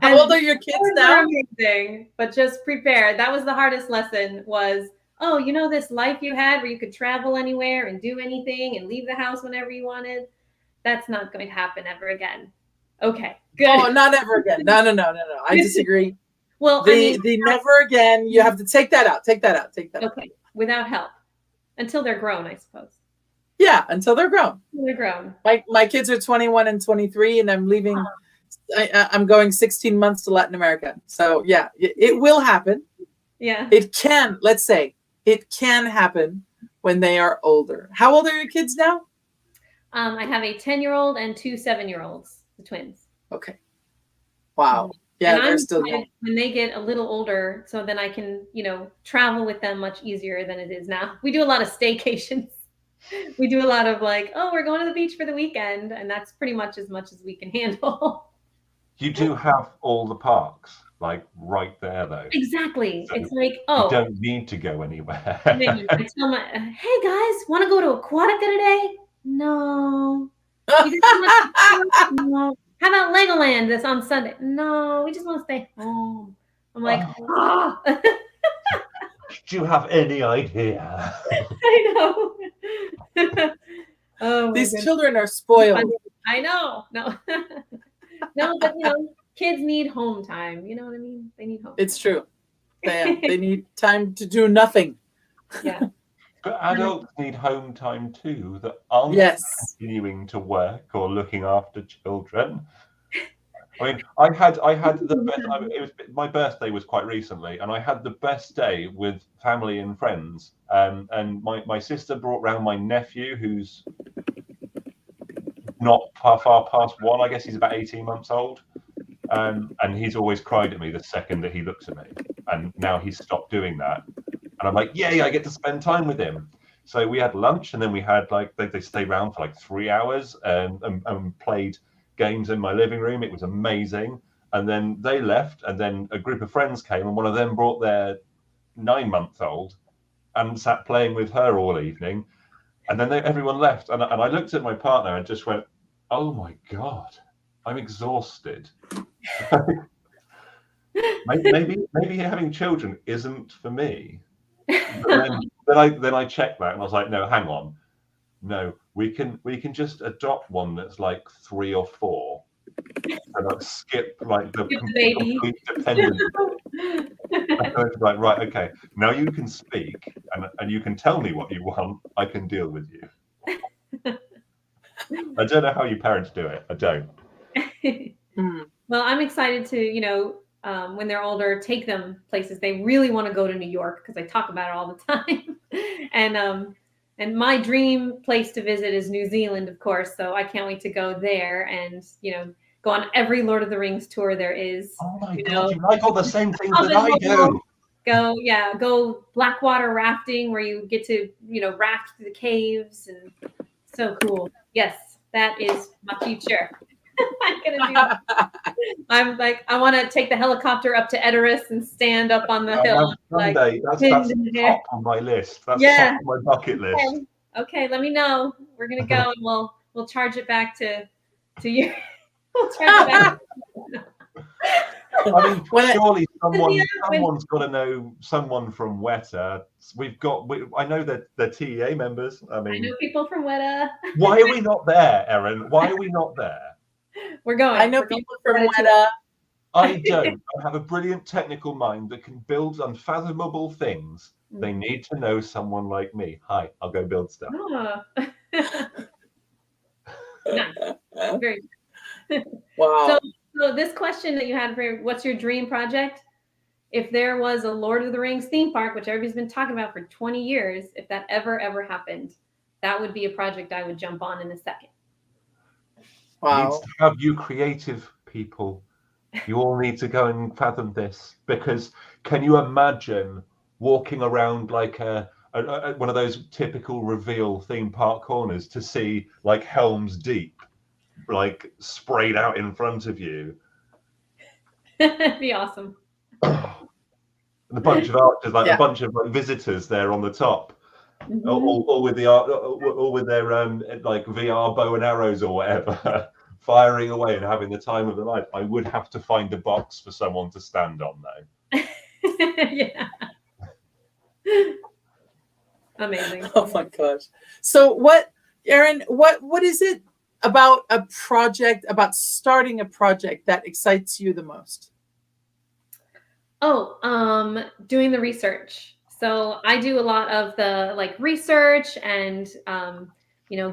How old are your kids now? Amazing, but just prepare. That was the hardest lesson was, oh, you know, this life you had where you could travel anywhere and do anything and leave the house whenever you wanted. That's not going to happen ever again. Okay, good. Oh, not ever again. No. I disagree. Well, the never again. You have to take that out. Take that out. Okay, without help. Until they're grown, I suppose. Yeah, until they're grown. They're grown. My kids are 21 and 23, and I'm leaving. I'm going 16 months to Latin America. So yeah, it will happen. Yeah. It can. Let's say it can happen when they are older. How old are your kids now? I have a 10-year-old and 2 7-year-olds, the twins. Okay. Wow. Yeah, they're still young. When they get a little older, so then I can, travel with them much easier than it is now. We do a lot of staycations. We do a lot of like, oh, we're going to the beach for the weekend, and that's pretty much as we can handle. You do have all the parks, like right there, though. Exactly. So it's like, oh, you don't need to go anywhere. I tell hey guys, want to go to Aquatica today? No. No. How about Legoland that's on Sunday? No, we just want to stay home. I'm like, oh. Do you have any idea? I know. Oh, these children are spoiled. I know. No. No, but kids need home time. You know what I mean? They need home. It's true. They need time to do nothing. Yeah. But adults need home time too that aren't continuing to work or looking after children. I mean, I had the best. My birthday was quite recently, and I had the best day with family and friends. And my sister brought round my nephew, who's not far past 1. I guess he's about 18 months old. And he's always cried at me the second that he looks at me. And now he's stopped doing that. And I'm like, yay, I get to spend time with him. So we had lunch, and then we had they stayed around for 3 hours and played games in my living room. It was amazing. And then they left, and then a group of friends came, and one of them brought their 9-month-old and sat playing with her all evening. And then everyone left, and I looked at my partner and just went, oh my God, I'm exhausted. maybe having children isn't for me. But then I checked that, and I was like, no, hang on. No, we can just adopt one that's 3 or 4 and skip the complete dependence. Right, okay. Now you can speak and you can tell me what you want. I can deal with you. I don't know how you parents do it. I don't. Well, I'm excited to, when they're older, take them places. They really want to go to New York because I talk about it all the time. And my dream place to visit is New Zealand, of course. So I can't wait to go there and, go on every Lord of the Rings tour there is. Oh my God, you like all the same things that I do. Go Blackwater rafting where you get to, raft through the caves, and so cool. Yes, that is my future. I'm gonna do that. I'm like, I want to take the helicopter up to Edoras and stand up on the hill. Someday, that's top on my list. That's top on my bucket list. Okay, let me know. We're gonna go, and we'll charge it back to you. We'll charge it back. I mean, surely someone's got to know someone from Weta. I know that they're TEA members. I know people from Weta. Why are we not there, Erin? Why are we not there? We're going. I know people from Weta. I don't. I have a brilliant technical mind that can build unfathomable things. They need to know someone like me. Hi, I'll go build stuff. Oh. Nice. Very good. Wow. So this question that you had for what's your dream project? If there was a Lord of the Rings theme park, which everybody's been talking about for 20 years, if that ever happened, that would be a project I would jump on in a second. Wow. Needs to have you creative people. You all need to go and fathom this, because can you imagine walking around like one of those typical reveal theme park corners to see Helm's Deep sprayed out in front of you? That'd be awesome. The bunch of archers, a bunch of visitors there on the top. All with their VR bow and arrows or whatever, firing away and having the time of their life. I would have to find a box for someone to stand on, though. Yeah. Amazing. Oh my gosh. So what, Erin, what is it about a project, about starting a project that excites you the most? Doing the research. So I do a lot of the like research and,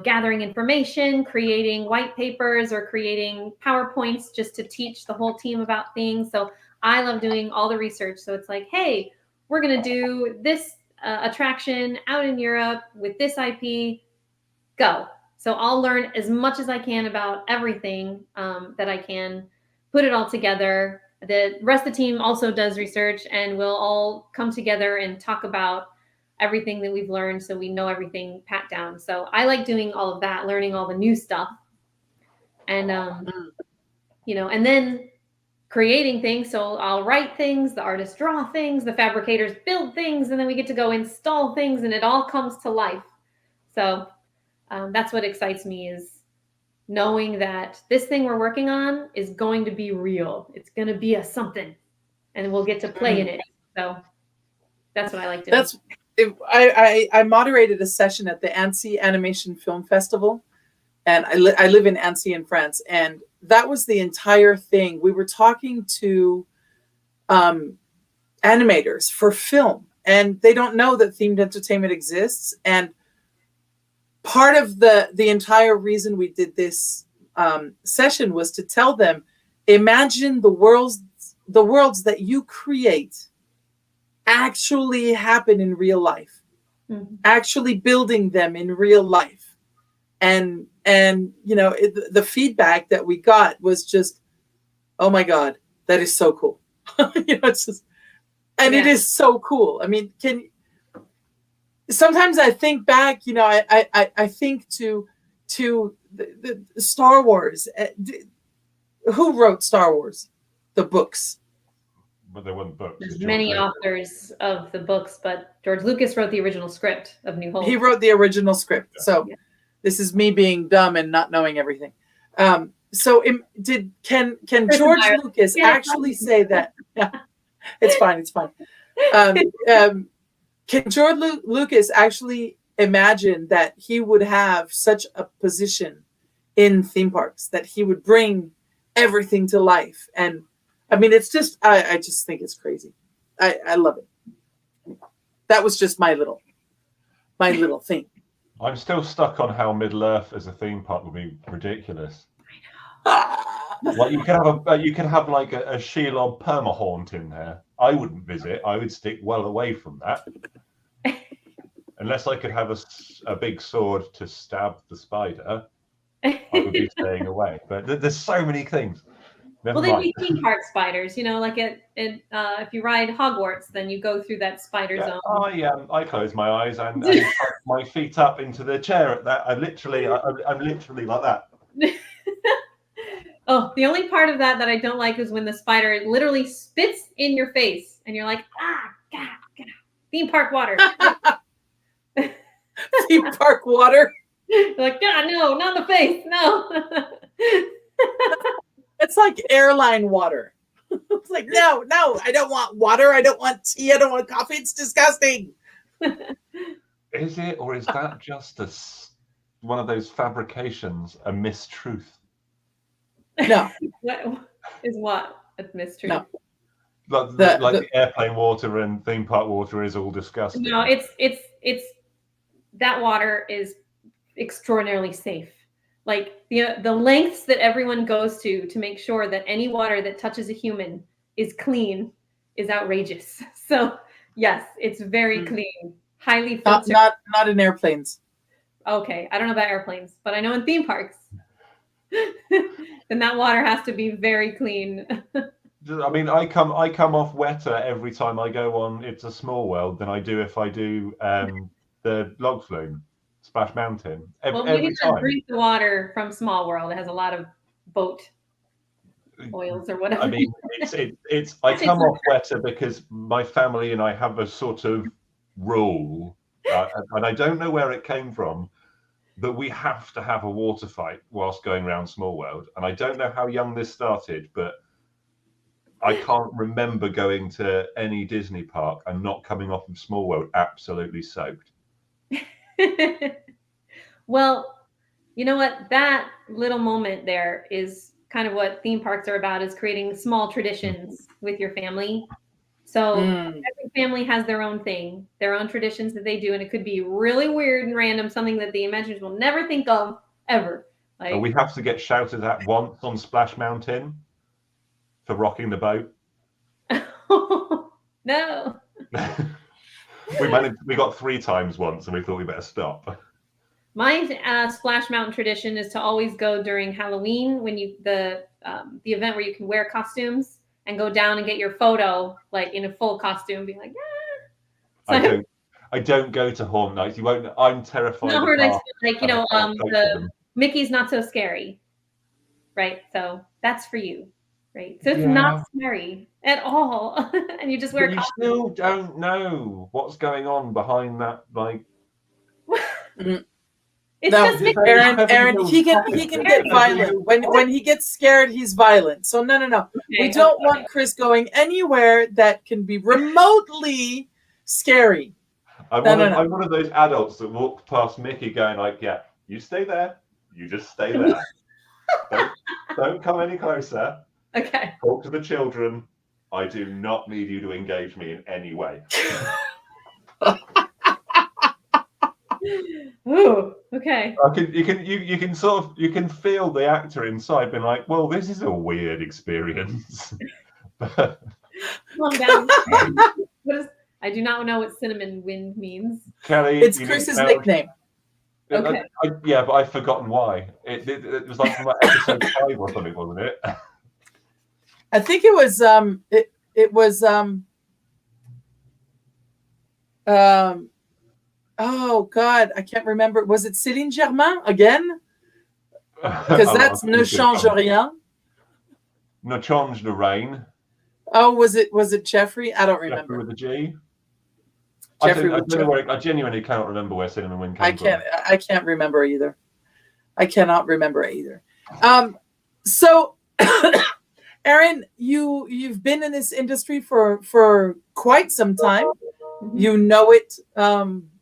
gathering information, creating white papers or creating PowerPoints just to teach the whole team about things. So I love doing all the research. So it's like, hey, we're going to do this attraction out in Europe with this IP, go. So I'll learn as much as I can about everything that I can, put it all together. The rest of the team also does research, and we'll all come together and talk about everything that we've learned so we know everything pat down. So I like doing all of that, learning all the new stuff. And, and then creating things. So I'll write things, the artists draw things, the fabricators build things, and then we get to go install things, and it all comes to life. So that's what excites me, is knowing that this thing we're working on is going to be real. It's going to be a something, and we'll get to play in it. So that's what I like doing. I moderated a session at the Annecy Animation Film Festival, and I live in Annecy in France, and that was the entire thing. We were talking to animators for film, and they don't know that themed entertainment exists. And part of the entire reason we did this session was to tell them, imagine the worlds that you create actually happen in real life, actually building them in real life. And the feedback that we got was just, oh my God, that is so cool. It's just, and It is so cool. I mean, sometimes I think back, I think to the Star Wars. Who wrote Star Wars? The books. But there weren't books. There's many authors of the books, but George Lucas wrote the original script of New Hope. He wrote the original script. Yeah. So this is me being dumb and not knowing everything. Can George Lucas actually say that? Yeah, it's fine. Can George Lucas actually imagine that he would have such a position in theme parks, that he would bring everything to life? And I mean, it's just, I just think it's crazy. I love it. That was just my little thing. I'm still stuck on how Middle Earth as a theme park would be ridiculous. Like you could have like a Shelob permahaunt in there. I wouldn't visit. I would stick well away from that. Unless I could have a big sword to stab the spider, I would be staying away. But there's so many things. Never mind. They'd be theme park spiders, like if you ride Hogwarts, then you go through that spider zone. I close my eyes and tuck my feet up into the chair at that. I'm literally like that. Oh, the only part of that I don't like is when the spider literally spits in your face and you're like, God, theme park water. Theme park water. You're like, God, no, not in the face, no. It's like airline water. It's like, no, I don't want water. I don't want tea. I don't want coffee. It's disgusting. Is it, or is that just one of those fabrications, a mistruth? No. What a mistruth? No. The airplane water and theme park water is all disgusting. No, it's that water is extraordinarily safe. Like the lengths that everyone goes to make sure that any water that touches a human is clean is outrageous. So yes, it's very clean, highly filtered. Not in airplanes. Okay, I don't know about airplanes, but I know in theme parks. Then that water has to be very clean. I mean, I come off wetter every time I go on It's a Small World than I do if I do the log flume, Splash Mountain. Every time. Drink the water from Small World. It has a lot of boat oils or whatever. I mean, it's I come off wetter because my family and I have a sort of rule, and I don't know where it came from, that we have to have a water fight whilst going around Small World. And I don't know how young this started, but I can't remember going to any Disney park and not coming off of Small World absolutely soaked. Well, you know what? That little moment there is kind of what theme parks are about, is creating small traditions with your family. So every family has their own thing, their own traditions that they do, and it could be really weird and random, something that the Imaginers will never think of ever. Like, we have to get shouted at once on Splash Mountain for rocking the boat. No. We got 3 times once, and we thought we better stop. My Splash Mountain tradition is to always go during Halloween, when the event where you can wear costumes and go down and get your photo, like in a full costume, being like, yeah. So, I don't go to Haunt Nights. You won't. I'm terrified. No, Haunt Nights, like, you know, the Mickey's Not So Scary, right? So that's for you, right? So it's not scary at all, and you just wear. But you still don't know what's going on behind that, like. It's just Erin, he can get violent. When he gets scared, he's violent. So no. Okay, we don't want Chris going anywhere that can be remotely scary. I'm one of those adults that walk past Mickey going like, yeah, you stay there. You just stay there. don't come any closer. Okay. Talk to the children. I do not need you to engage me in any way. Ooh, okay. You can sort of feel the actor inside being like, well, this is a weird experience. Calm down. I do not know what cinnamon wind means. Kelly, it's Chris's nickname. Okay. But I've forgotten why. It was like from like episode 5 or something, wasn't it? I think it was oh God, I can't remember. Was it Céline Germain again? Because that's Ne Change Rien. Ne Change the Rain. Oh, was it Jeffrey? I don't remember. Jeffrey with a G. I genuinely cannot remember where Cinnamon Wind came from. I can't remember either. I cannot remember either. So, Erin, you've been in this industry for quite some time. Mm-hmm. You know it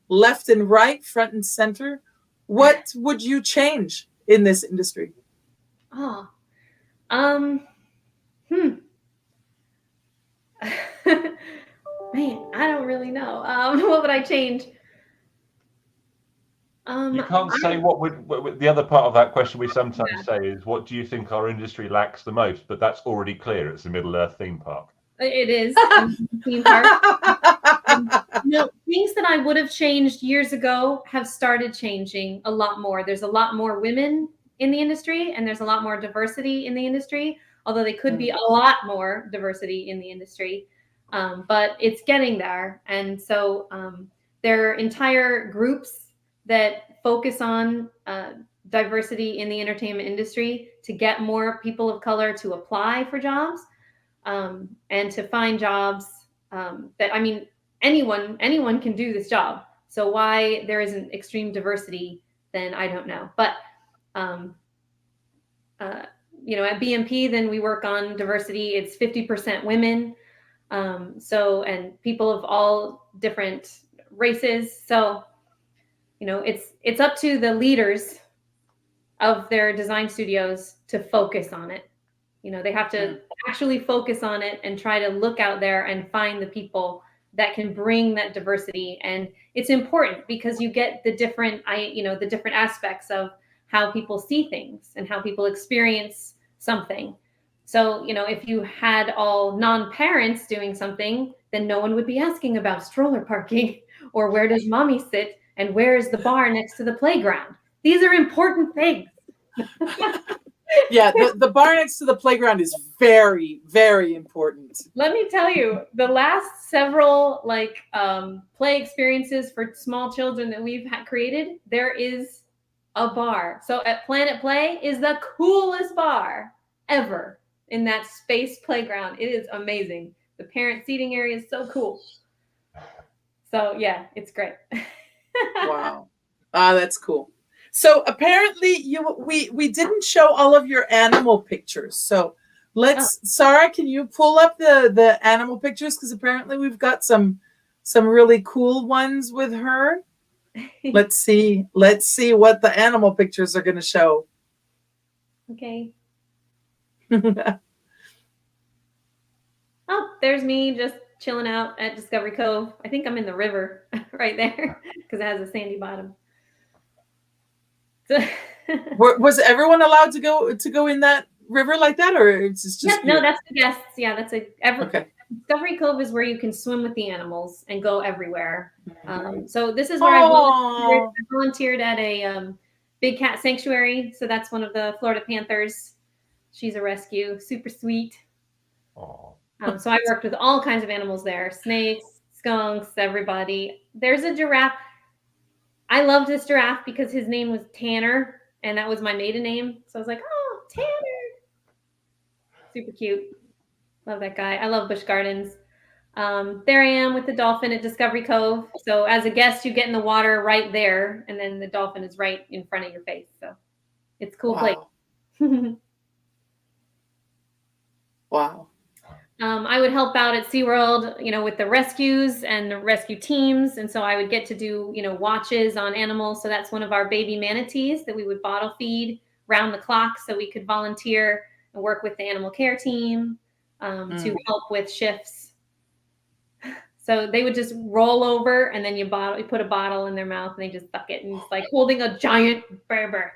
left and right, front and center. What would you change in this industry? Man, I don't really know. What would I change? You can't say what the other part of that question we sometimes say is, what do you think our industry lacks the most? But that's already clear. It's the Middle Earth theme park. It is theme park. Things that I would have changed years ago have started changing a lot more. There's a lot more women in the industry, and there's a lot more diversity in the industry, although they could be a lot more diversity in the industry. But it's getting there. And so there are entire groups that focus on diversity in the entertainment industry to get more people of color to apply for jobs and to find jobs that, I mean, anyone can do this job. So why there isn't extreme diversity, then I don't know. But, at BMP, then we work on diversity. It's 50% women. And people of all different races. So, it's up to the leaders of their design studios to focus on it. They have to actually focus on it and try to look out there and find the people that can bring that diversity. And it's important because you get the different aspects of how people see things and how people experience something. So, if you had all non-parents doing something, then no one would be asking about stroller parking or where does mommy sit and where is the bar next to the playground. These are important things. Yeah, the bar next to the playground is very, very important. Let me tell you, the last several play experiences for small children that we've created, there is a bar. So at Planet Play is the coolest bar ever. In that space playground. It is amazing. The parent seating area is so cool. So yeah, it's great. Wow. That's cool. So apparently we didn't show all of your animal pictures. So Sarah, can you pull up the animal pictures? Because apparently we've got some really cool ones with her. Let's see what the animal pictures are going to show. Okay. Oh, there's me just chilling out at Discovery Cove. I think I'm in the river right there because it has a sandy bottom. Was everyone allowed to go in that river like that, or it's just yeah, no, that's the guests. Yeah, that's okay. Discovery Cove is where you can swim with the animals and go everywhere. So this is where I volunteered at a big cat sanctuary. So that's one of the Florida Panthers. She's a rescue, super sweet. So I worked with all kinds of animals there: snakes, skunks, everybody. There's a giraffe. I loved this giraffe because his name was Tanner, and that was my maiden name. So I was like, oh, Tanner. Super cute. Love that guy. I love Busch Gardens. There I am with the dolphin at Discovery Cove. So as a guest, you get in the water right there, and then the dolphin is right in front of your face. So it's a cool place. Wow. I would help out at SeaWorld, with the rescues and the rescue teams. And so I would get to do, watches on animals. So that's one of our baby manatees that we would bottle feed round the clock so we could volunteer and work with the animal care team to help with shifts. So they would just roll over and then you put a bottle in their mouth and they just suck it. And it's like holding a giant bear.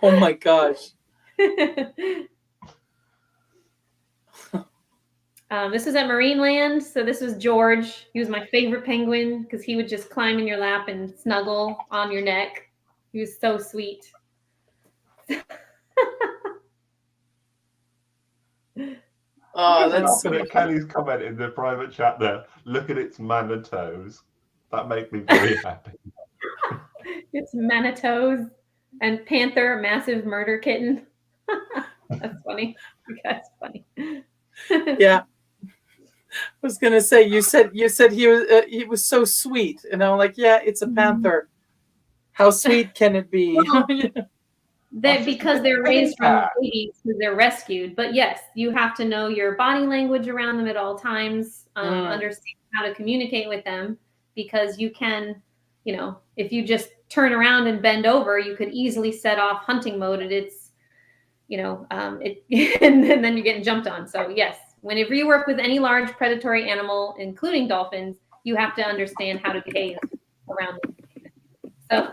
Oh my gosh. This is at Marineland. So this was George. He was my favorite penguin because he would just climb in your lap and snuggle on your neck. He was so sweet. Oh, that's sweet. Kelly's comment in the private chat there. Look at its manitoes. That makes me very happy. It's manitoes and Panther, massive murder kitten. That's funny. That's funny. Yeah. I was gonna say you said he was so sweet, and I'm like, yeah, it's a panther. How sweet can it be? Because they're raised from babies because they're rescued. But yes, you have to know your body language around them at all times, understand how to communicate with them, because you can, if you just turn around and bend over, you could easily set off hunting mode, and it's, and then you're getting jumped on. So yes, whenever you work with any large predatory animal, including dolphins, you have to understand how to behave around them. So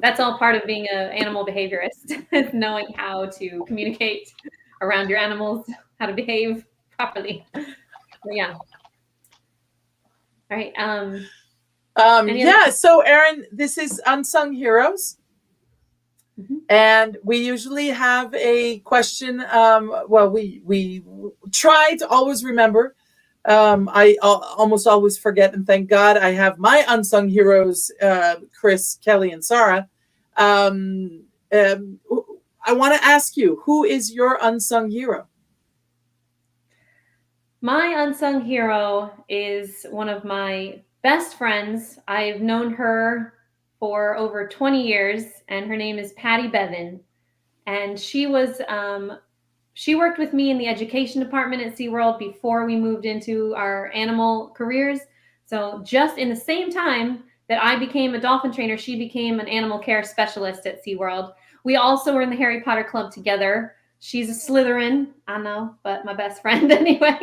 that's all part of being an animal behaviorist, is knowing how to communicate around your animals, how to behave properly. So, yeah. All right. So Erin, this is Unsung Heroes. Mm-hmm. And we usually have a question. We try to always remember. I almost always forget, and thank God I have my unsung heroes, Chris, Kelly, and Sarah. I want to ask you, who is your unsung hero? My unsung hero is one of my best friends. I've known her for over 20 years, and her name is Patty Bevan. And she was, she worked with me in the education department at SeaWorld before we moved into our animal careers. So just in the same time that I became a dolphin trainer, she became an animal care specialist at SeaWorld. We also were in the Harry Potter Club together. She's a Slytherin, I know, but my best friend anyway.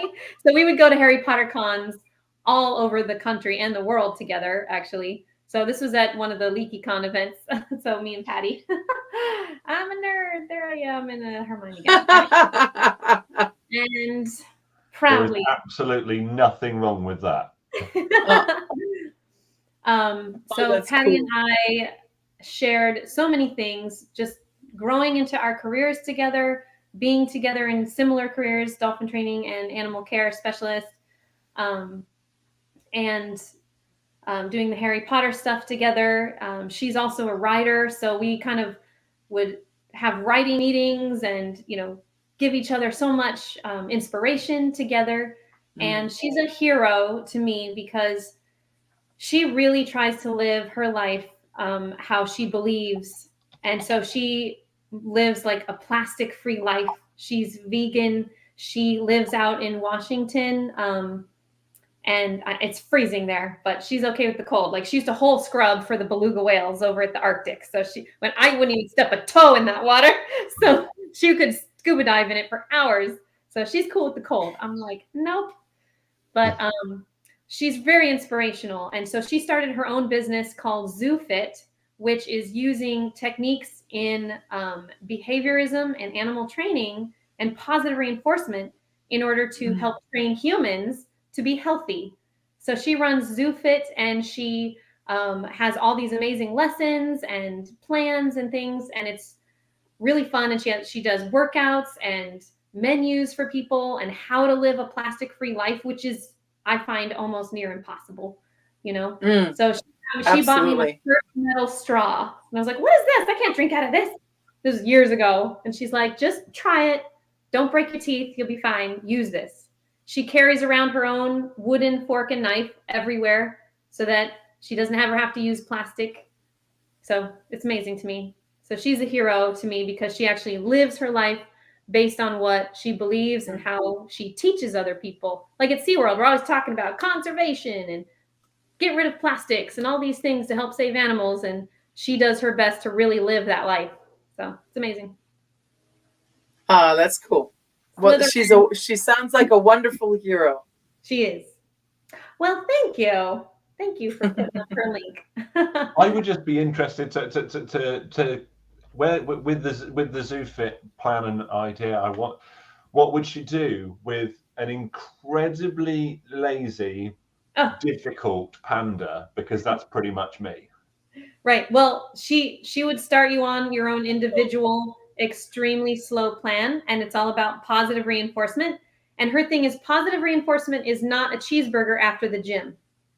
So we would go to Harry Potter cons all over the country and the world together, actually. So this was at one of the Leaky Con events. So me and Patty, I'm a nerd. There I am in a Hermione gown. And proudly. There is absolutely nothing wrong with that. So Patty and I shared so many things, just growing into our careers together, being together in similar careers, dolphin training and animal care specialist, and doing the Harry Potter stuff together. She's also a writer, so we kind of would have writing meetings and, give each other so much inspiration together. And she's a hero to me because she really tries to live her life how she believes. And so she lives like a plastic-free life. She's vegan. She lives out in Washington. And it's freezing there, but she's okay with the cold. Like she used to whole scrub for the beluga whales over at the Arctic. So when I wouldn't even step a toe in that water, so she could scuba dive in it for hours. So she's cool with the cold. I'm like, nope. But she's very inspirational. And so she started her own business called ZooFit, which is using techniques in behaviorism and animal training and positive reinforcement in order to help train humans to be healthy. So she runs ZooFit, and she has all these amazing lessons and plans and things, and it's really fun. And she does workouts and menus for people and how to live a plastic-free life, which is, I find, almost near impossible, you know? So she bought me my first metal straw. And I was like, what is this? I can't drink out of this. This was years ago. And she's like, just try it. Don't break your teeth. You'll be fine. Use this. She carries around her own wooden fork and knife everywhere so that she doesn't ever have to use plastic. So it's amazing to me. So she's a hero to me because she actually lives her life based on what she believes and how she teaches other people. Like at SeaWorld, we're always talking about conservation and get rid of plastics and all these things to help save animals. And she does her best to really live that life. So it's amazing. That's cool. Well, she sounds like a wonderful hero. She is. Well, thank you. Thank you for putting up her link. I would just be interested to where with the ZooFit plan and idea. What would she do with an incredibly lazy, difficult panda? Because that's pretty much me. Right. Well, she would start you on your own individual, extremely slow plan, and it's all about positive reinforcement. And her thing is positive reinforcement is not a cheeseburger after the gym,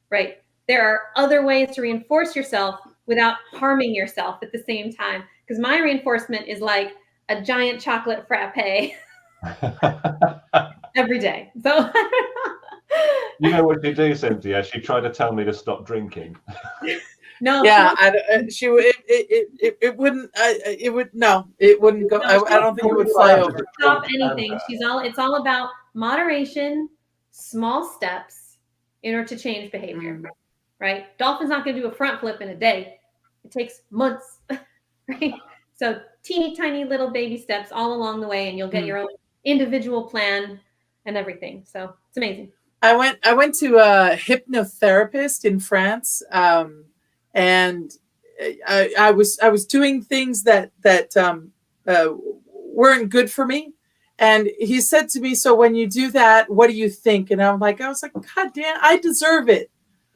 right? There are other ways to reinforce yourself without harming yourself at the same time. Because my reinforcement is like a giant chocolate frappe every day. So You know what you do, Cynthia? She tried to tell me to stop drinking. No. Yeah, it wouldn't. It would no. It wouldn't go. I don't think it would fly over. Stop anything. It's all about moderation, small steps in order to change behavior. Right? Dolphin's not going to do a front flip in a day. It takes months. Right? So teeny tiny little baby steps all along the way, and you'll get your own individual plan and everything. So it's amazing. I went to a hypnotherapist in France, and I was doing things that weren't good for me. And he said to me, "So when you do that, what do you think?" And I was like, "God damn, I deserve it.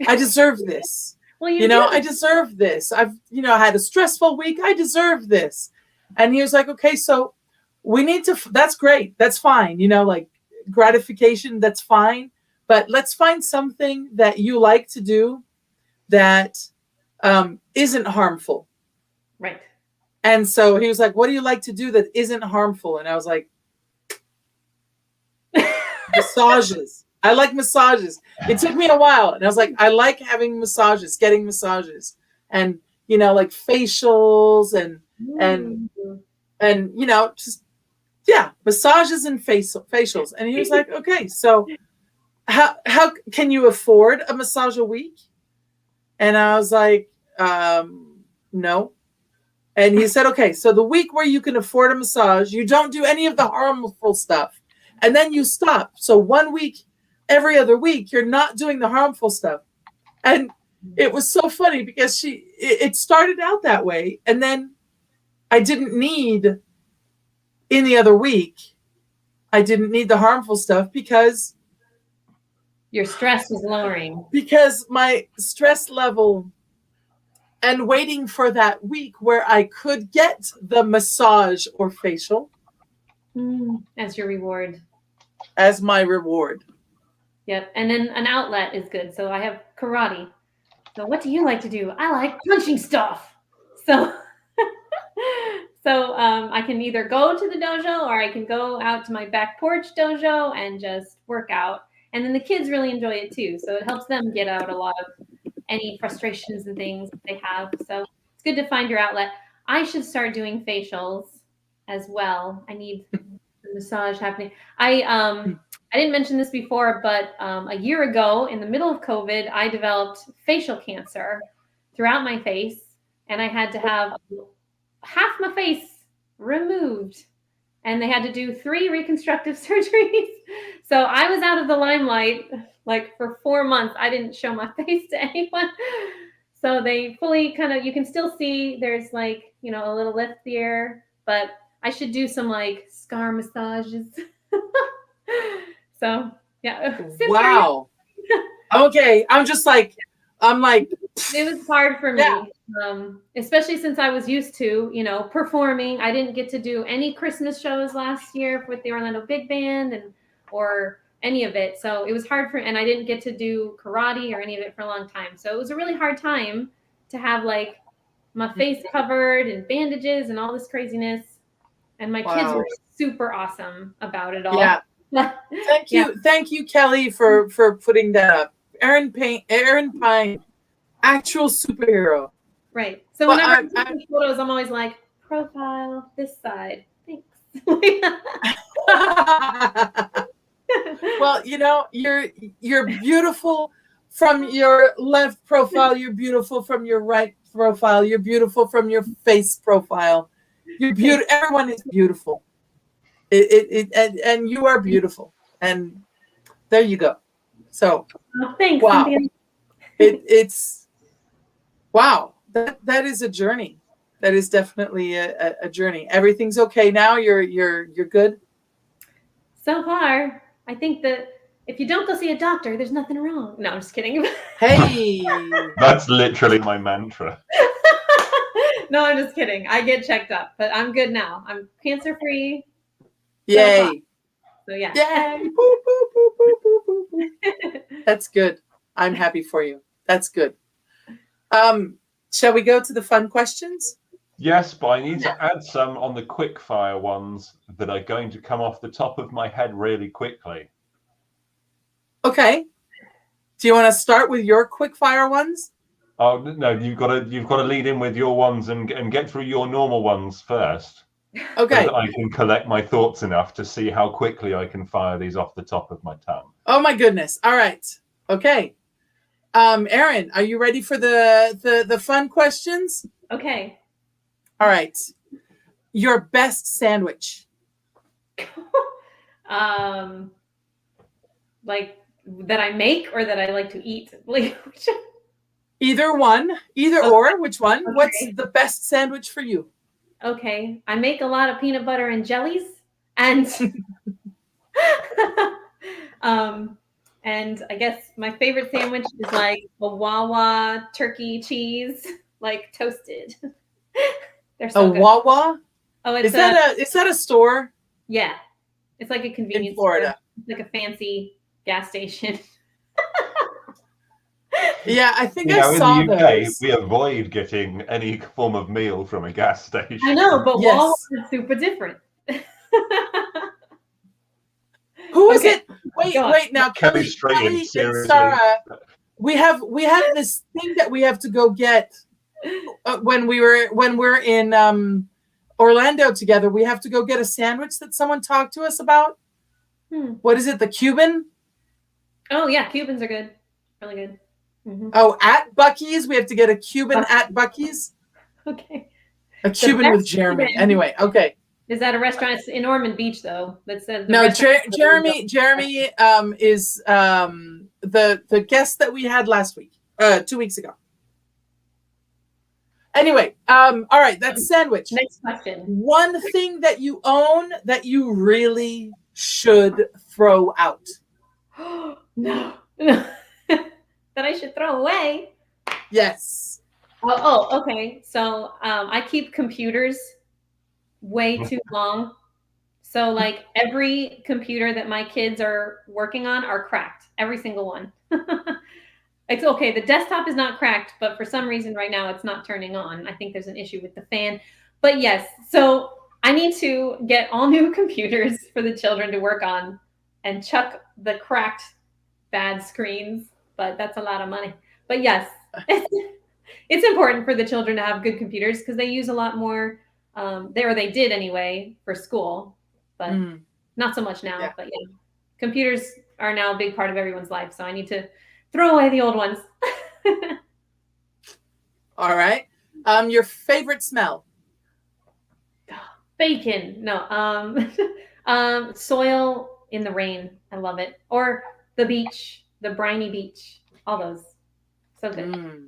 I deserve this." Well, I deserve this. I've, had a stressful week. I deserve this. And he was like, okay, so we need to, that's great. That's fine. Like gratification, that's fine. But let's find something that you like to do that isn't harmful. Right. And so he was like, what do you like to do that isn't harmful? And I was like, massages. I like massages. It took me a while. And I was like, I like having massages, getting massages. And, like facials and just, massages and facials. And he was like, okay, so how can you afford a massage a week? And I was like, no. And he said, okay, so the week where you can afford a massage, you don't do any of the harmful stuff. And then you stop. So 1 week, every other week, you're not doing the harmful stuff. And it was so funny because it started out that way. And then I didn't need any other week. I didn't need the harmful stuff because your stress was lowering. Because my stress level, and waiting for that week where I could get the massage or facial. As your reward. As my reward. Yep. And then an outlet is good. So I have karate. So what do you like to do? I like punching stuff. So I can either go to the dojo or I can go out to my back porch dojo and just work out. And then the kids really enjoy it too. So it helps them get out a lot of any frustrations and things that they have. So it's good to find your outlet. I should start doing facials as well. I need the massage happening. I didn't mention this before, but a year ago, in the middle of COVID, I developed facial cancer throughout my face, and I had to have half my face removed, and they had to do 3 reconstructive surgeries. So I was out of the limelight like for 4 months. I didn't show my face to anyone. So they fully kind of, you can still see there's like, you know, a little lift there, but I should do some like scar massages. So yeah. Wow. Okay. I'm like, it was hard for me. Yeah. Especially since I was used to, you know, performing. I didn't get to do any Christmas shows last year with the Orlando Big Band or any of it. So it was hard and I didn't get to do karate or any of it for a long time. So it was a really hard time to have like my face covered and bandages and all this craziness. And my kids were super awesome about it all. Yeah. Thank you, Kelly, for putting that up. Erin Pyne, actual superhero. Right. So whenever I take photos, I'm always like, profile this side. Thanks. Well, you know, you're beautiful from your left profile. You're beautiful from your right profile. You're beautiful from your face profile. You're beautiful. Everyone is beautiful. And you are beautiful. And there you go. So, thanks. Wow. It's wow. That is a journey. That is definitely a journey. Everything's okay now. You're good. So far, I think that if you don't go see a doctor, there's nothing wrong. No, I'm just kidding. Hey, That's literally my mantra. No, I'm just kidding. I get checked up, but I'm good now. I'm cancer free. yay! So yeah. Yay! Boop, boop, boop, boop, boop, boop. That's good. I'm happy for you. That's good. Shall we go to the fun questions? Yes, but I need to add some on the quick fire ones that are going to come off the top of my head really quickly. Okay. Do you want to start with your quick fire ones? Oh no, you've got to lead in with your ones and get through your normal ones first. Okay. So that I can collect my thoughts enough to see how quickly I can fire these off the top of my tongue. Oh my goodness. All right. Okay. Erin, are you ready for the fun questions? Okay. All right. Your best sandwich. Like that I make or that I like to eat? Either one, or. Which one? Okay. What's the best sandwich for you? Okay. I make a lot of peanut butter and jellies and and I guess my favorite sandwich is like a Wawa turkey cheese, like toasted. They're so good. Wawa? Oh, it's is that a store? Yeah. It's like a convenience in Florida. store. It's like a fancy gas station. Yeah, I think I saw in the UK, those. we avoid getting any form of meal from a gas station. I know, but Yes. Wawa is super different. Who is Okay. it? Wait God. now, Kelly Kelly Strayton, and seriously. Sarah. We have this thing that we have to go get when we're in Orlando together. We have to go get a sandwich that someone talked to us about. What is it? The Cuban? Oh yeah, Cubans are good. Really good. Mm-hmm. Oh, at Buc-ee's. We have to get a Cuban at Buc-ee's. Okay. A Cuban with Jeremy. Cuban. Anyway, okay. Is that a restaurant? It's in Ormond Beach though. That says No, Jeremy is the guest that we had last week, 2 weeks ago. Anyway, all right, that's sandwich. Next question. One thing that you own that you really should throw out. No. That I should throw away. Yes. Oh, okay. So I keep computers way too long. So like every computer that my kids are working on are cracked. Every single one. It's okay. The desktop is not cracked, but for some reason right now it's not turning on. I think there's an issue with the fan. But yes, so I need to get all new computers for the children to work on and chuck the cracked bad screens. But that's a lot of money. But yes, it's important for the children to have good computers because they use a lot more. They did anyway for school, but not so much now. Yeah. But yeah, computers are now a big part of everyone's life. So I need to throw away the old ones. All right. Your favorite smell? Bacon. No. Soil in the rain. I love it. Or the beach, the briny beach. All those. So good.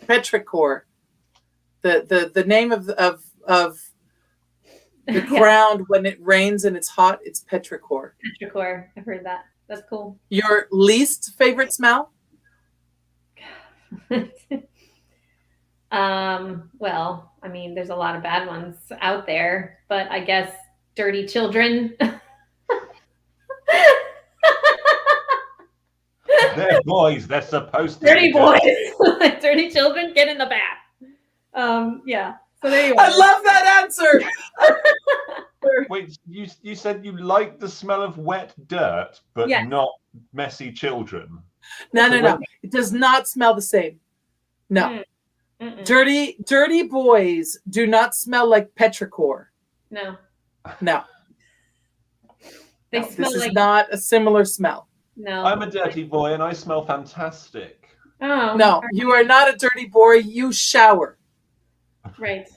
Petrichor. The name of the ground when it rains and it's hot, it's petrichor. Petrichor. I've heard that. That's cool. Your least favorite smell? Well, I mean, there's a lot of bad ones out there, but I guess dirty children. They're boys. They're supposed to dirty boys. Dirty children, get in the bath. Yeah. So there you are. I love that answer. Wait, you said you like the smell of wet dirt, but not messy children. No. It does not smell the same. No. Dirty boys do not smell like petrichor. No. This is not a similar smell. No. I'm a dirty boy and I smell fantastic. Oh. No, you are not a dirty boy. You shower. Right.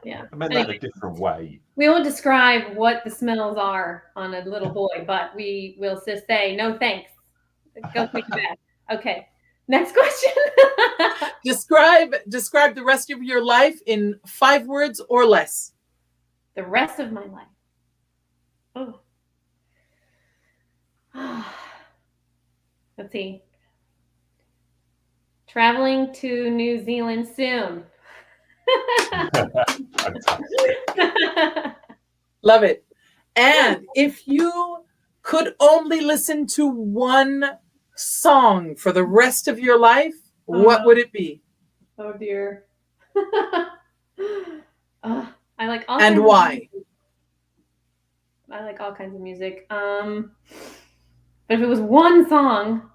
Yeah. I meant that in a different way. We won't describe what the smells are on a little boy, but we will just say no thanks. Go take a bath. Okay. Next question. Describe the rest of your life in 5 words or less. The rest of my life. Oh. Let's see. Traveling to New Zealand soon. Love it. And if you could only listen to one song for the rest of your life, what would it be? Oh dear. I like all and kinds why? I like all kinds of music. But if it was one song,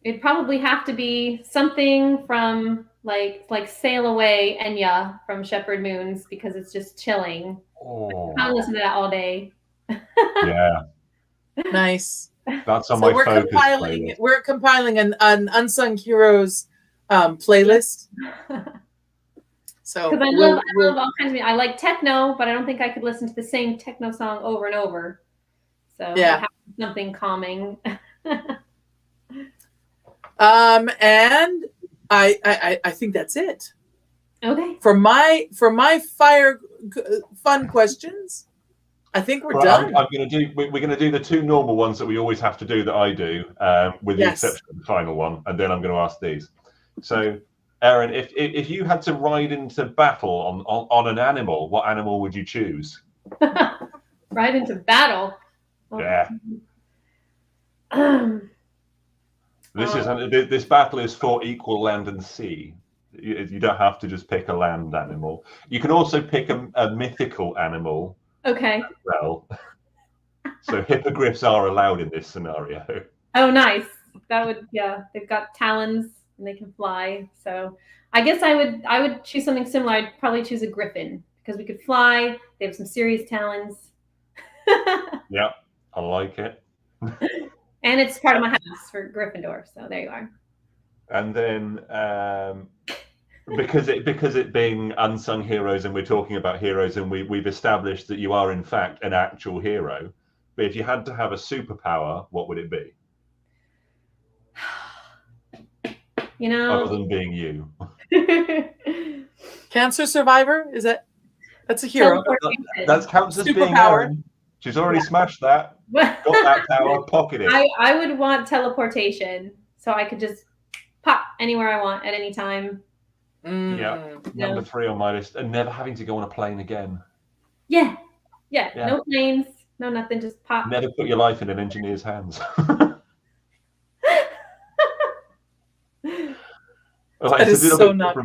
it'd probably have to be something from like Sail Away, Enya from Shepherd Moons, because it's just chilling. Oh. I'll listen to that all day. Yeah. Nice. That's on my focus playlist. We're compiling an Unsung Heroes playlist. So because I love all kinds of music. I like techno, but I don't think I could listen to the same techno song over and over. So yeah, something calming. And I think that's it. Okay. For my fun questions, I think we're done. We're gonna do the 2 normal ones that we always have to do that I do, with the exception of the final one, and then I'm going to ask these. So, Erin, if you had to ride into battle on an animal, what animal would you choose? Ride into battle. Yeah. This battle is for equal land and sea. You don't have to just pick a land animal. You can also pick a mythical animal. Okay. Well, so hippogriffs are allowed in this scenario. Oh, nice. That would, they've got talons and they can fly. So I guess I would choose something similar. I'd probably choose a griffin because we could fly. They have some serious talons. Yeah, I like it. And it's part of my house for Gryffindor. So there you are. And then because it being unsung heroes, and we're talking about heroes, and we've established that you are in fact an actual hero. But if you had to have a superpower, what would it be? Other than being you. Cancer survivor? That's a hero? That counts as being Erin. She's already smashed that. Got that power, pocket it. I would want teleportation, so I could just pop anywhere I want at any time. Yeah. Number 3 on my list, and never having to go on a plane again. Yeah. No planes, no nothing, just pop. Never put your life in an engineer's hands. That is so not.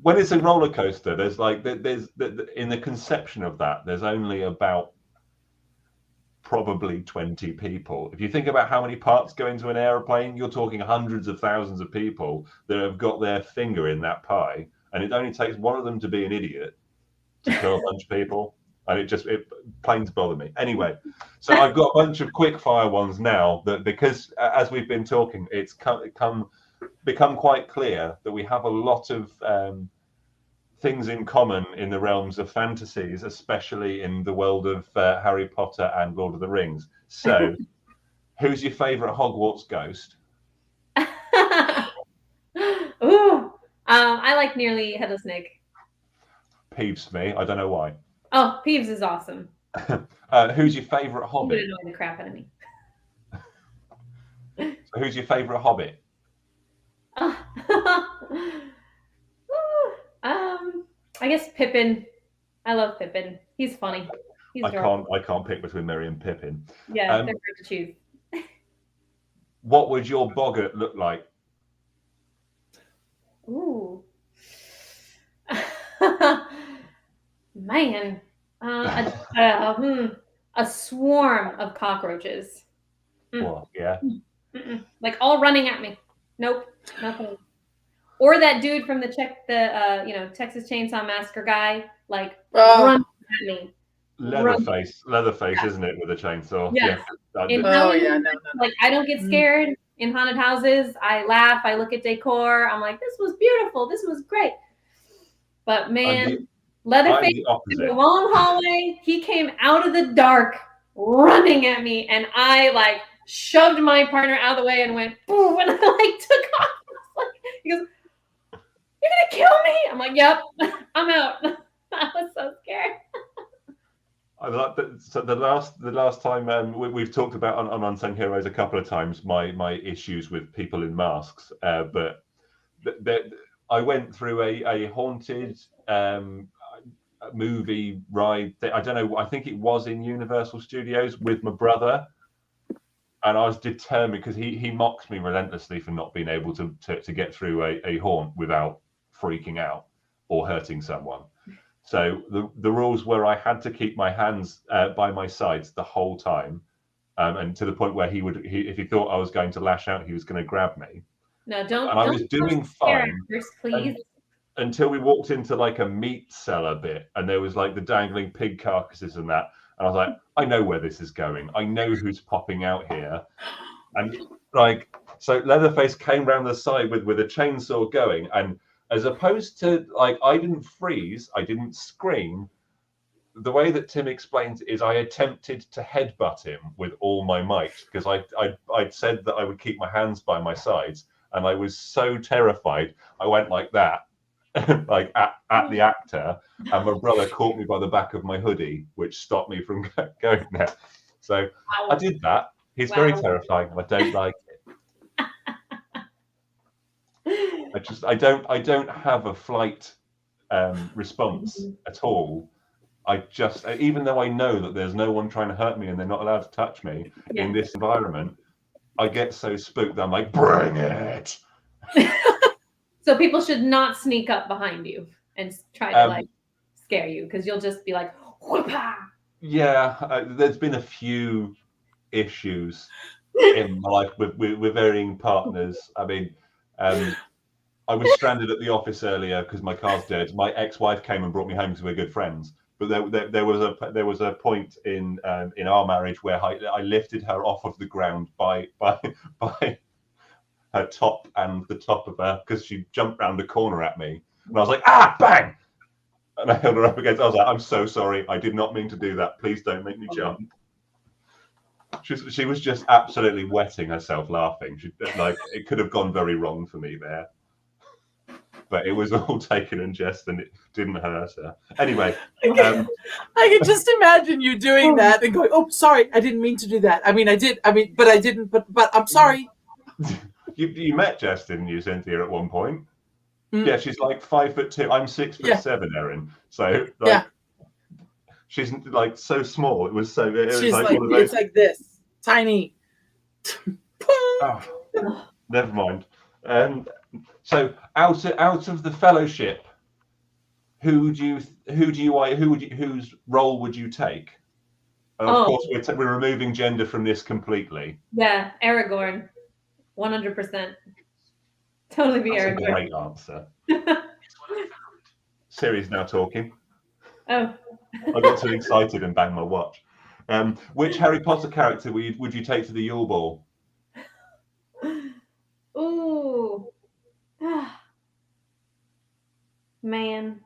When it's a roller coaster, there's in the conception of that, there's only about probably 20 people. If you think about how many parts go into an aeroplane, you're talking hundreds of thousands of people that have got their finger in that pie, and it only takes one of them to be an idiot to kill a bunch of people. And it planes bother me. Anyway, so I've got a bunch of quick fire ones now that, because as we've been talking, it's become quite clear that we have a lot of things in common in the realms of fantasies, especially in the world of Harry Potter and Lord of the Rings. So, who's your favourite Hogwarts ghost? Ooh, I like Nearly Headless Nick. Peeves me. I don't know why. Oh, Peeves is awesome. Who's your favourite He would Hobbit? annoy the crap out of me. So who's your favourite Hobbit? I guess Pippin. I love Pippin. He's funny. He's adorable. I can't pick between Merry and Pippin. Yeah, they're hard to choose. What would your boggart look like? Ooh. Man. A swarm of cockroaches. Well, yeah. Like all running at me. Nope, nothing. Or that dude from the Texas Chainsaw Massacre guy, like running at me. Leatherface, Yeah. isn't it, with a chainsaw? Yes. Yeah. Oh yeah, no. Like I don't get scared in haunted houses. I laugh. I look at decor. I'm like, this was beautiful. This was great. But man, Leatherface in the long hallway. He came out of the dark, running at me, and I like shoved my partner out of the way and went boom, and I like took off. He goes, "You're gonna kill me?" I'm like, "Yep, I'm out." I was so scared. I like that. So the last time we've talked about on Unsung Heroes a couple of times my issues with people in masks, but I went through a haunted movie ride. I don't know. I think it was in Universal Studios with my brother, and I was determined because he mocks me relentlessly for not being able to get through a haunt without freaking out or hurting someone. So the rules were I had to keep my hands by my sides the whole time, and to the point where if he thought I was going to lash out, he was going to grab me. No, don't. And I was doing fine please. until we walked into like a meat cellar bit, and there was like the dangling pig carcasses and that. And I was like, I know where this is going. I know who's popping out here. And like, so Leatherface came round the side with a chainsaw going, and as opposed to like, I didn't freeze, I didn't scream. The way that Tim explains it is I attempted to headbutt him with all my might because I'd said that I would keep my hands by my sides, and I was so terrified I went like that, like at the actor, and my brother caught me by the back of my hoodie, which stopped me from going there. So I did that. He's very terrifying. I don't like it. I don't have a flight response at all. I just, even though I know that there's no one trying to hurt me and they're not allowed to touch me in this environment, I get so spooked that I'm like, bring it. So people should not sneak up behind you and try to like scare you, because you'll just be like, whoop-ah. Yeah, there's been a few issues in my life with varying partners. I mean, I was stranded at the office earlier because my car's dead. My ex-wife came and brought me home because we're good friends. But there was a point in our marriage where I lifted her off of the ground by her top and the top of her, because she jumped round the corner at me, and I was like, bang, and I held her up against. I was like, I'm so sorry, I did not mean to do that. Please don't make me jump. She was just absolutely wetting herself laughing. Like, it could have gone very wrong for me there. But it was all taken in jest, and it didn't hurt her. Anyway, I can just imagine you doing that and going, "Oh, sorry, I didn't mean to do that. I mean, I did. I mean, but I didn't. But I'm sorry." You met Jess, didn't you, Cynthia, at one point? Yeah, she's like 5'2". I'm 6'7", Erin. So she's like so small. It was so. She's like like, one of those... it's like this, tiny. Never mind. So out of the Fellowship, whose role would you take? And of course, we're removing gender from this completely. Yeah, Aragorn, 100%. Totally be That's Aragorn. a great answer. Siri's now talking. Oh. I got too excited and banged my watch. Which Harry Potter character would you take to the Yule Ball? Ooh. Man.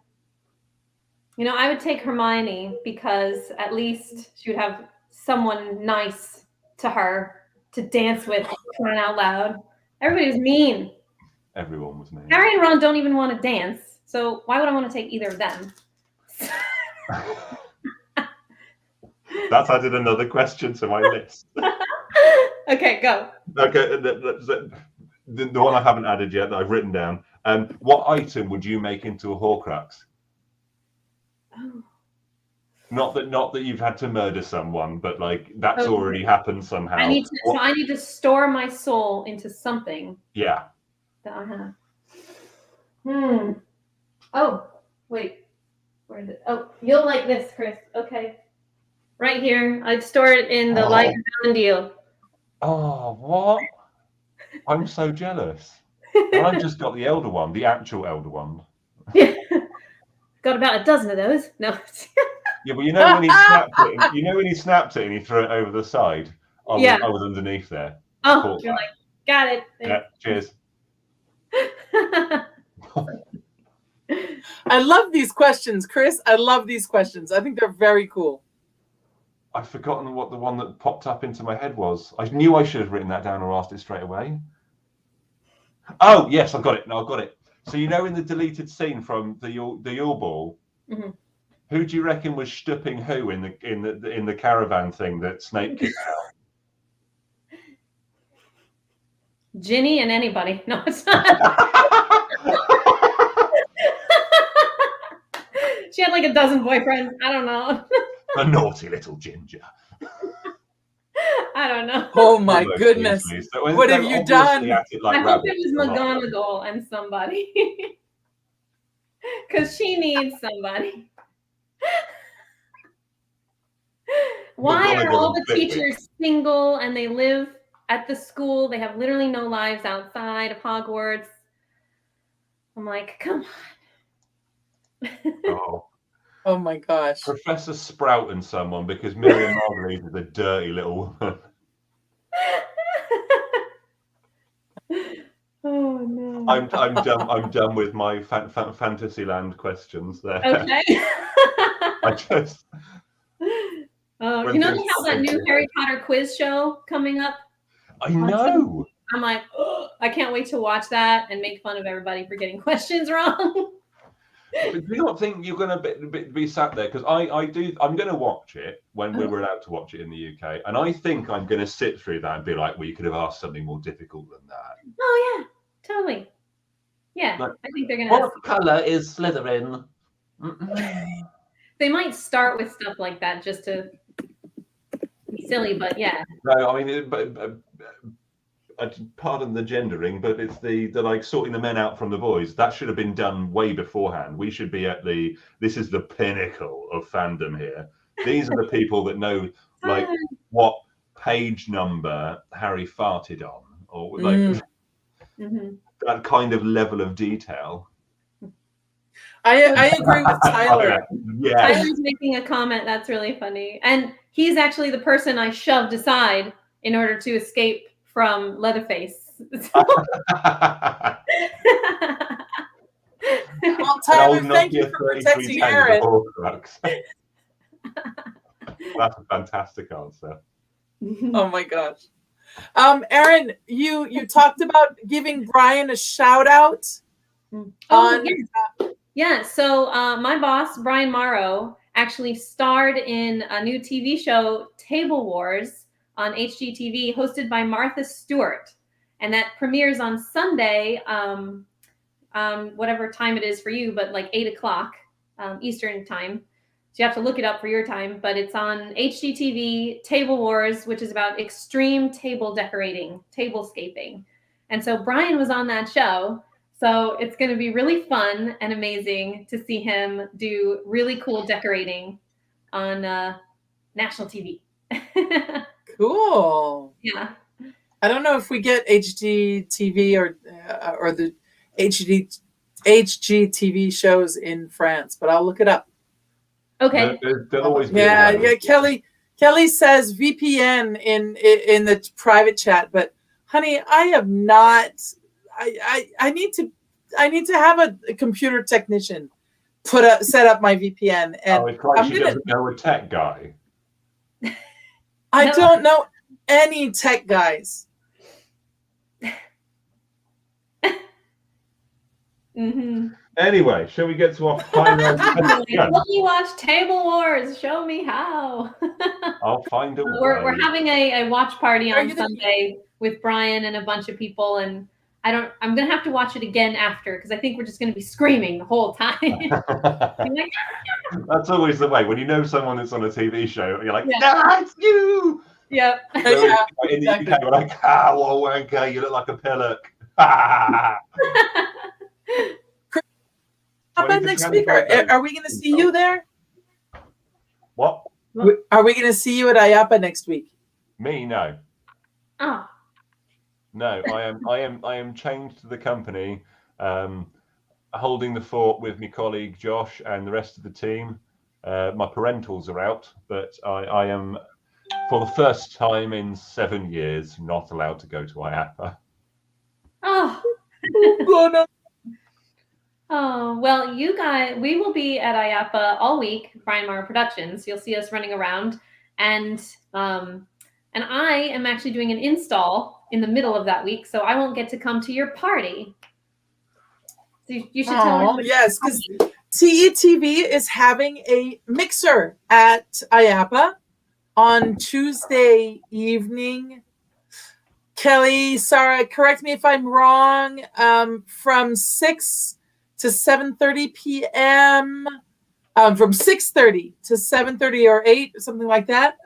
You know, I would take Hermione because at least she would have someone nice to her to dance with, crying out loud. Everybody was mean. Everyone was mean. Harry and Ron don't even want to dance, so why would I want to take either of them? That's added another question to my list. Okay, go. Okay, the one I haven't added yet that I've written down. What item would you make into a Horcrux? Oh. Not that you've had to murder someone, but like that's already happened somehow. I need to store my soul into something. Yeah. That I have. Oh, wait. Where is it? Oh, you'll like this, Chris. Okay. Right here. I'd store it in the Light and Deal. Oh, what? I'm so jealous. And I've just got the Elder One, the actual Elder One. Yeah. Got about a dozen of those. No. Yeah, but you know when he snapped it. You know when he snapped it and he threw it over the side. I was underneath there. Oh, you're like, got it. Yeah. Cheers. I love these questions, Chris. I love these questions. I think they're very cool. I've forgotten what the one that popped up into my head was. I knew I should have written that down or asked it straight away. Oh yes, I've got it. No, I've got it. So you know, in the deleted scene from the Yule Ball, who do you reckon was stooping who in the caravan thing that Snape kicked out? Ginny and anybody. No, it's not. She had like a dozen boyfriends. I don't know. A naughty little ginger. I don't know. Oh my goodness. So what have you done? I hope it was McGonagall and somebody. Because she needs somebody. Why are all the teachers single and they live at the school? They have literally no lives outside of Hogwarts. I'm like, come on. Oh my gosh. Professor Sprout and someone, because Miriam Margolyes is a dirty little woman. Oh no. I'm done with my Fantasyland questions there. Okay. I just you know they have that new Harry Potter quiz show coming up? I know. I'm like, I can't wait to watch that and make fun of everybody for getting questions wrong. But do you not think you're going to be sat there? Because I'm going to watch it when we were allowed to watch it in the UK. And I think I'm going to sit through that and be like, well, you could have asked something more difficult than that. Oh, yeah. Totally. Yeah. Like, I think they're going to what colour is Slytherin? They might start with stuff like that just to be silly, but yeah. No, I mean, pardon the gendering, but it's the like sorting the men out from the boys. That should have been done way beforehand. We should be at this is the pinnacle of fandom here. These are the people that know like what page number Harry farted on, or like that kind of level of detail. I agree with Tyler. Yeah. Tyler's making a comment that's really funny. And he's actually the person I shoved aside in order to escape from Leatherface. Well, Tyler, thank you for protecting Erin. That's a fantastic answer. Oh my gosh. Erin, you talked about giving Brian a shout out. Yeah, so my boss, Brian Morrow, actually starred in a new TV show, Table Wars, on HGTV, hosted by Martha Stewart. And that premieres on Sunday, whatever time it is for you, but like 8 o'clock Eastern time. So you have to look it up for your time, but it's on HGTV, Table Wars, which is about extreme table decorating, tablescaping. And so Brian was on that show. So it's going to be really fun and amazing to see him do really cool decorating on national TV. Cool. Yeah. I don't know if we get HD TV or the HGTV shows in France, but I'll look it up. Okay. There'll always be. Yeah. Kelly says VPN in the private chat, but honey, I have not. I need to have a computer technician set up my VPN, and it's like she doesn't know a tech guy. I don't know any tech guys. Mm-hmm. Anyway, shall we get to our final? Let me watch Table Wars. Show me how. I'll find a way. We're having a watch party on Sunday with Brian and a bunch of people, and I'm gonna have to watch it again after because I think we're just gonna be screaming the whole time. That's always the way when you know someone that's on a TV show. You're like, no, it's you. Yep. In the UK, we're like, what a wanker! You look like a pillock. How about next week? Are we going to see you there? What? Are we going to see you at IAPA next week? Me, no. Oh. No, I am chained to the company, holding the fort with my colleague Josh and the rest of the team. My parentals are out, but I am, for the first time in 7 years, not allowed to go to IAPA. Oh. Oh, well, you guys, we will be at IAPA all week, Brian Morrow Productions. You'll see us running around. And I am actually doing an install in the middle of that week, so I won't get to come to your party. So you should tell everybody. Yes, because TETV is having a mixer at IAPA on Tuesday evening. Kelly, Sarah, correct me if I'm wrong, from 6 to 7:30 p.m. From 6:30 to 7:30 or 8, something like that.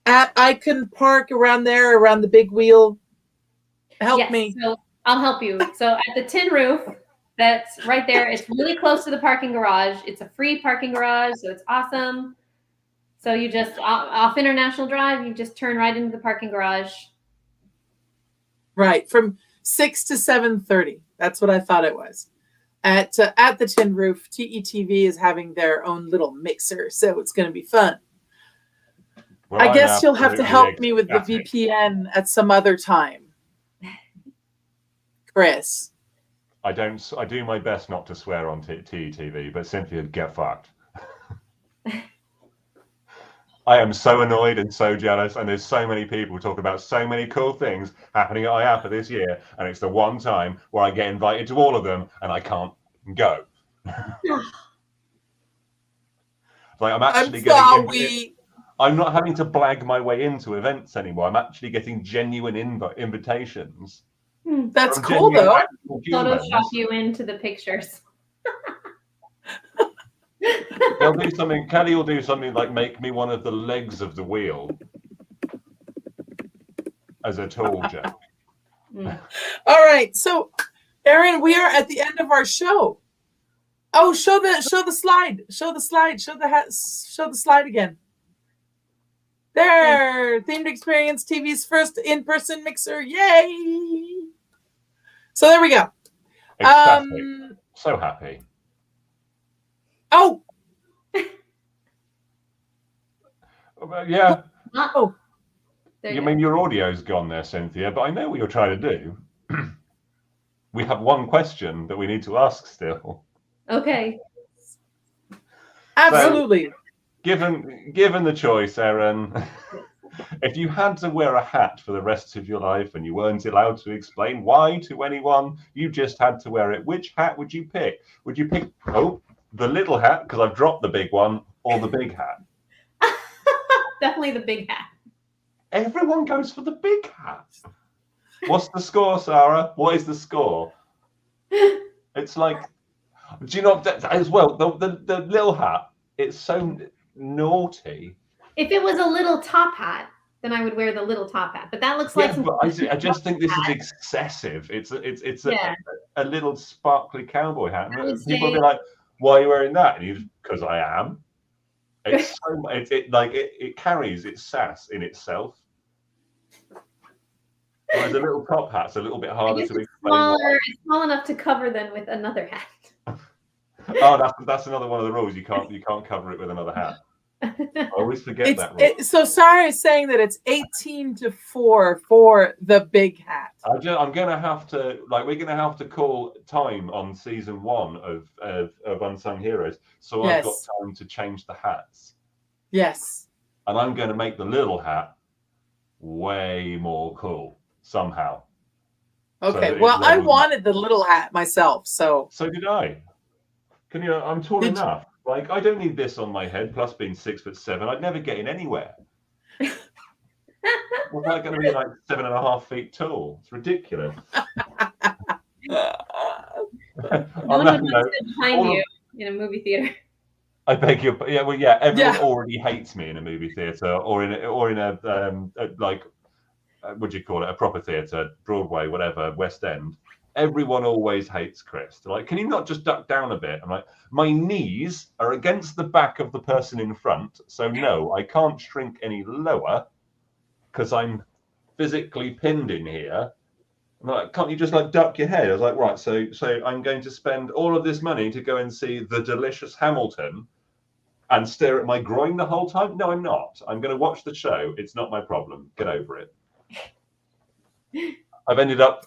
At Icon Park, around the big wheel. Help me. So I'll help you. So at the Tin Roof, that's right there. It's really close to the parking garage. It's a free parking garage, so it's awesome. So you just off International Drive, you just turn right into the parking garage. Right, from 6 to 7:30. That's what I thought it was. At the Tin Roof, TETV is having their own little mixer, so it's going to be fun. Well, I guess you'll have to help me with the VPN at some other time, Chris. I do my best not to swear on TETV, but Cynthia, get fucked. I am so annoyed and so jealous, and there's so many people talking about so many cool things happening at IAPA this year, and it's the one time where I get invited to all of them and I can't go. Like I'm actually I'm not having to blag my way into events anymore. I'm actually getting genuine invitations. That's cool, though. Photoshop you into the pictures. They'll do something. Kelly will do something like make me one of the legs of the wheel as a tall joke. All right, so Erin, we are at the end of our show. Oh, show the slide. Show the slide. Show the slide again. There, Themed Experience TV's first in-person mixer. Yay! So there we go. So happy. Oh. Yeah. Oh. You mean your audio's gone there, Cynthia, but I know what you're trying to do. We have one question that we need to ask still. Okay. Absolutely. So, given the choice, Erin, if you had to wear a hat for the rest of your life and you weren't allowed to explain why to anyone, you just had to wear it, which hat would you pick? Would you pick the little hat, because I've dropped the big one, or the big hat? Definitely the big hat. Everyone goes for the big hat. What's the score, Sarah? What is the score? It's like, do you know, as well, the little hat, it's so naughty. If it was a little top hat, then I would wear the little top hat. But that looks like but I just think this is excessive. It's a little sparkly cowboy hat. People will be like, why are you wearing that? And because I am. It's so it carries its sass in itself. Whereas a little top hat's a little bit I harder guess to it's explain. smaller, it's small enough to cover then with another hat. Oh, that's another one of the rules. You can't cover it with another hat. I always forget that rule. So Sarah is saying that it's 18-4 for the big hat. I'm gonna have to we're gonna have to call time on season 1 of Unsung Heroes, so I've got time to change the hats. Yes. And I'm gonna make the little hat way more cool somehow. Okay. Well, I wanted the little hat myself, so. So did I. Can you? I'm tall enough. Like, I don't need this on my head. Plus, being 6'7", I'd never get in anywhere. What's that going to be like 7.5 feet tall? It's ridiculous. No one would want to sit behind you in a movie theater. I beg your. Yeah, well, yeah. Everyone already hates me in a movie theater, or in a like, what do you call it? A proper theater, Broadway, whatever, West End. Everyone always hates Chris. They're like, can you not just duck down a bit? I'm like, my knees are against the back of the person in front, so no, I can't shrink any lower because I'm physically pinned in here. I'm like, can't you just duck your head? I was like, right, so I'm going to spend all of this money to go and see the delicious Hamilton and stare at my groin the whole time? No, I'm not. I'm going to watch the show. It's not my problem. Get over it. I've ended up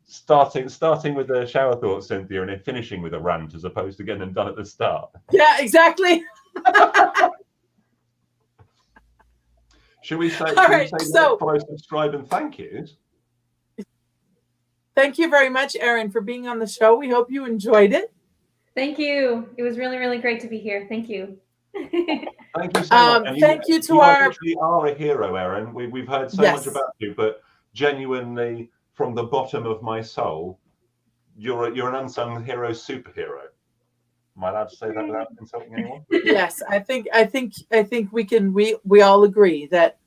starting with a shower thought, Cynthia, and then finishing with a rant as opposed to getting them done at the start. Yeah, exactly. Should we say, follow, subscribe, and thank yous? Thank you very much, Erin, for being on the show. We hope you enjoyed it. Thank you. It was really, really great to be here. Thank you. Thank you so much. And thank you to you our. actually are a hero, Erin. We've heard so much about you, but genuinely, from the bottom of my soul, you're an unsung hero superhero. Am I allowed to say that without insulting anyone? Yes, I think we all agree that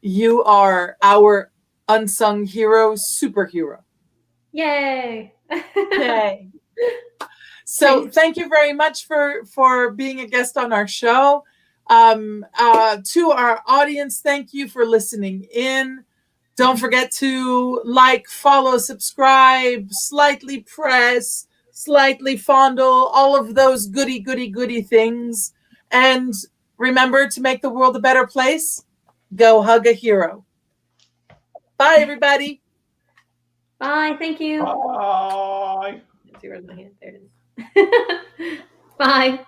you are our unsung hero superhero. Yay! Yay! So thank you very much for being a guest on our show. To our audience, thank you for listening in. Don't forget to like, follow, subscribe, slightly press, slightly fondle, all of those goody things. And remember to make the world a better place. Go hug a hero. Bye, everybody. Bye. Thank you. Bye. Let's see, where's my hand? There it is. Bye.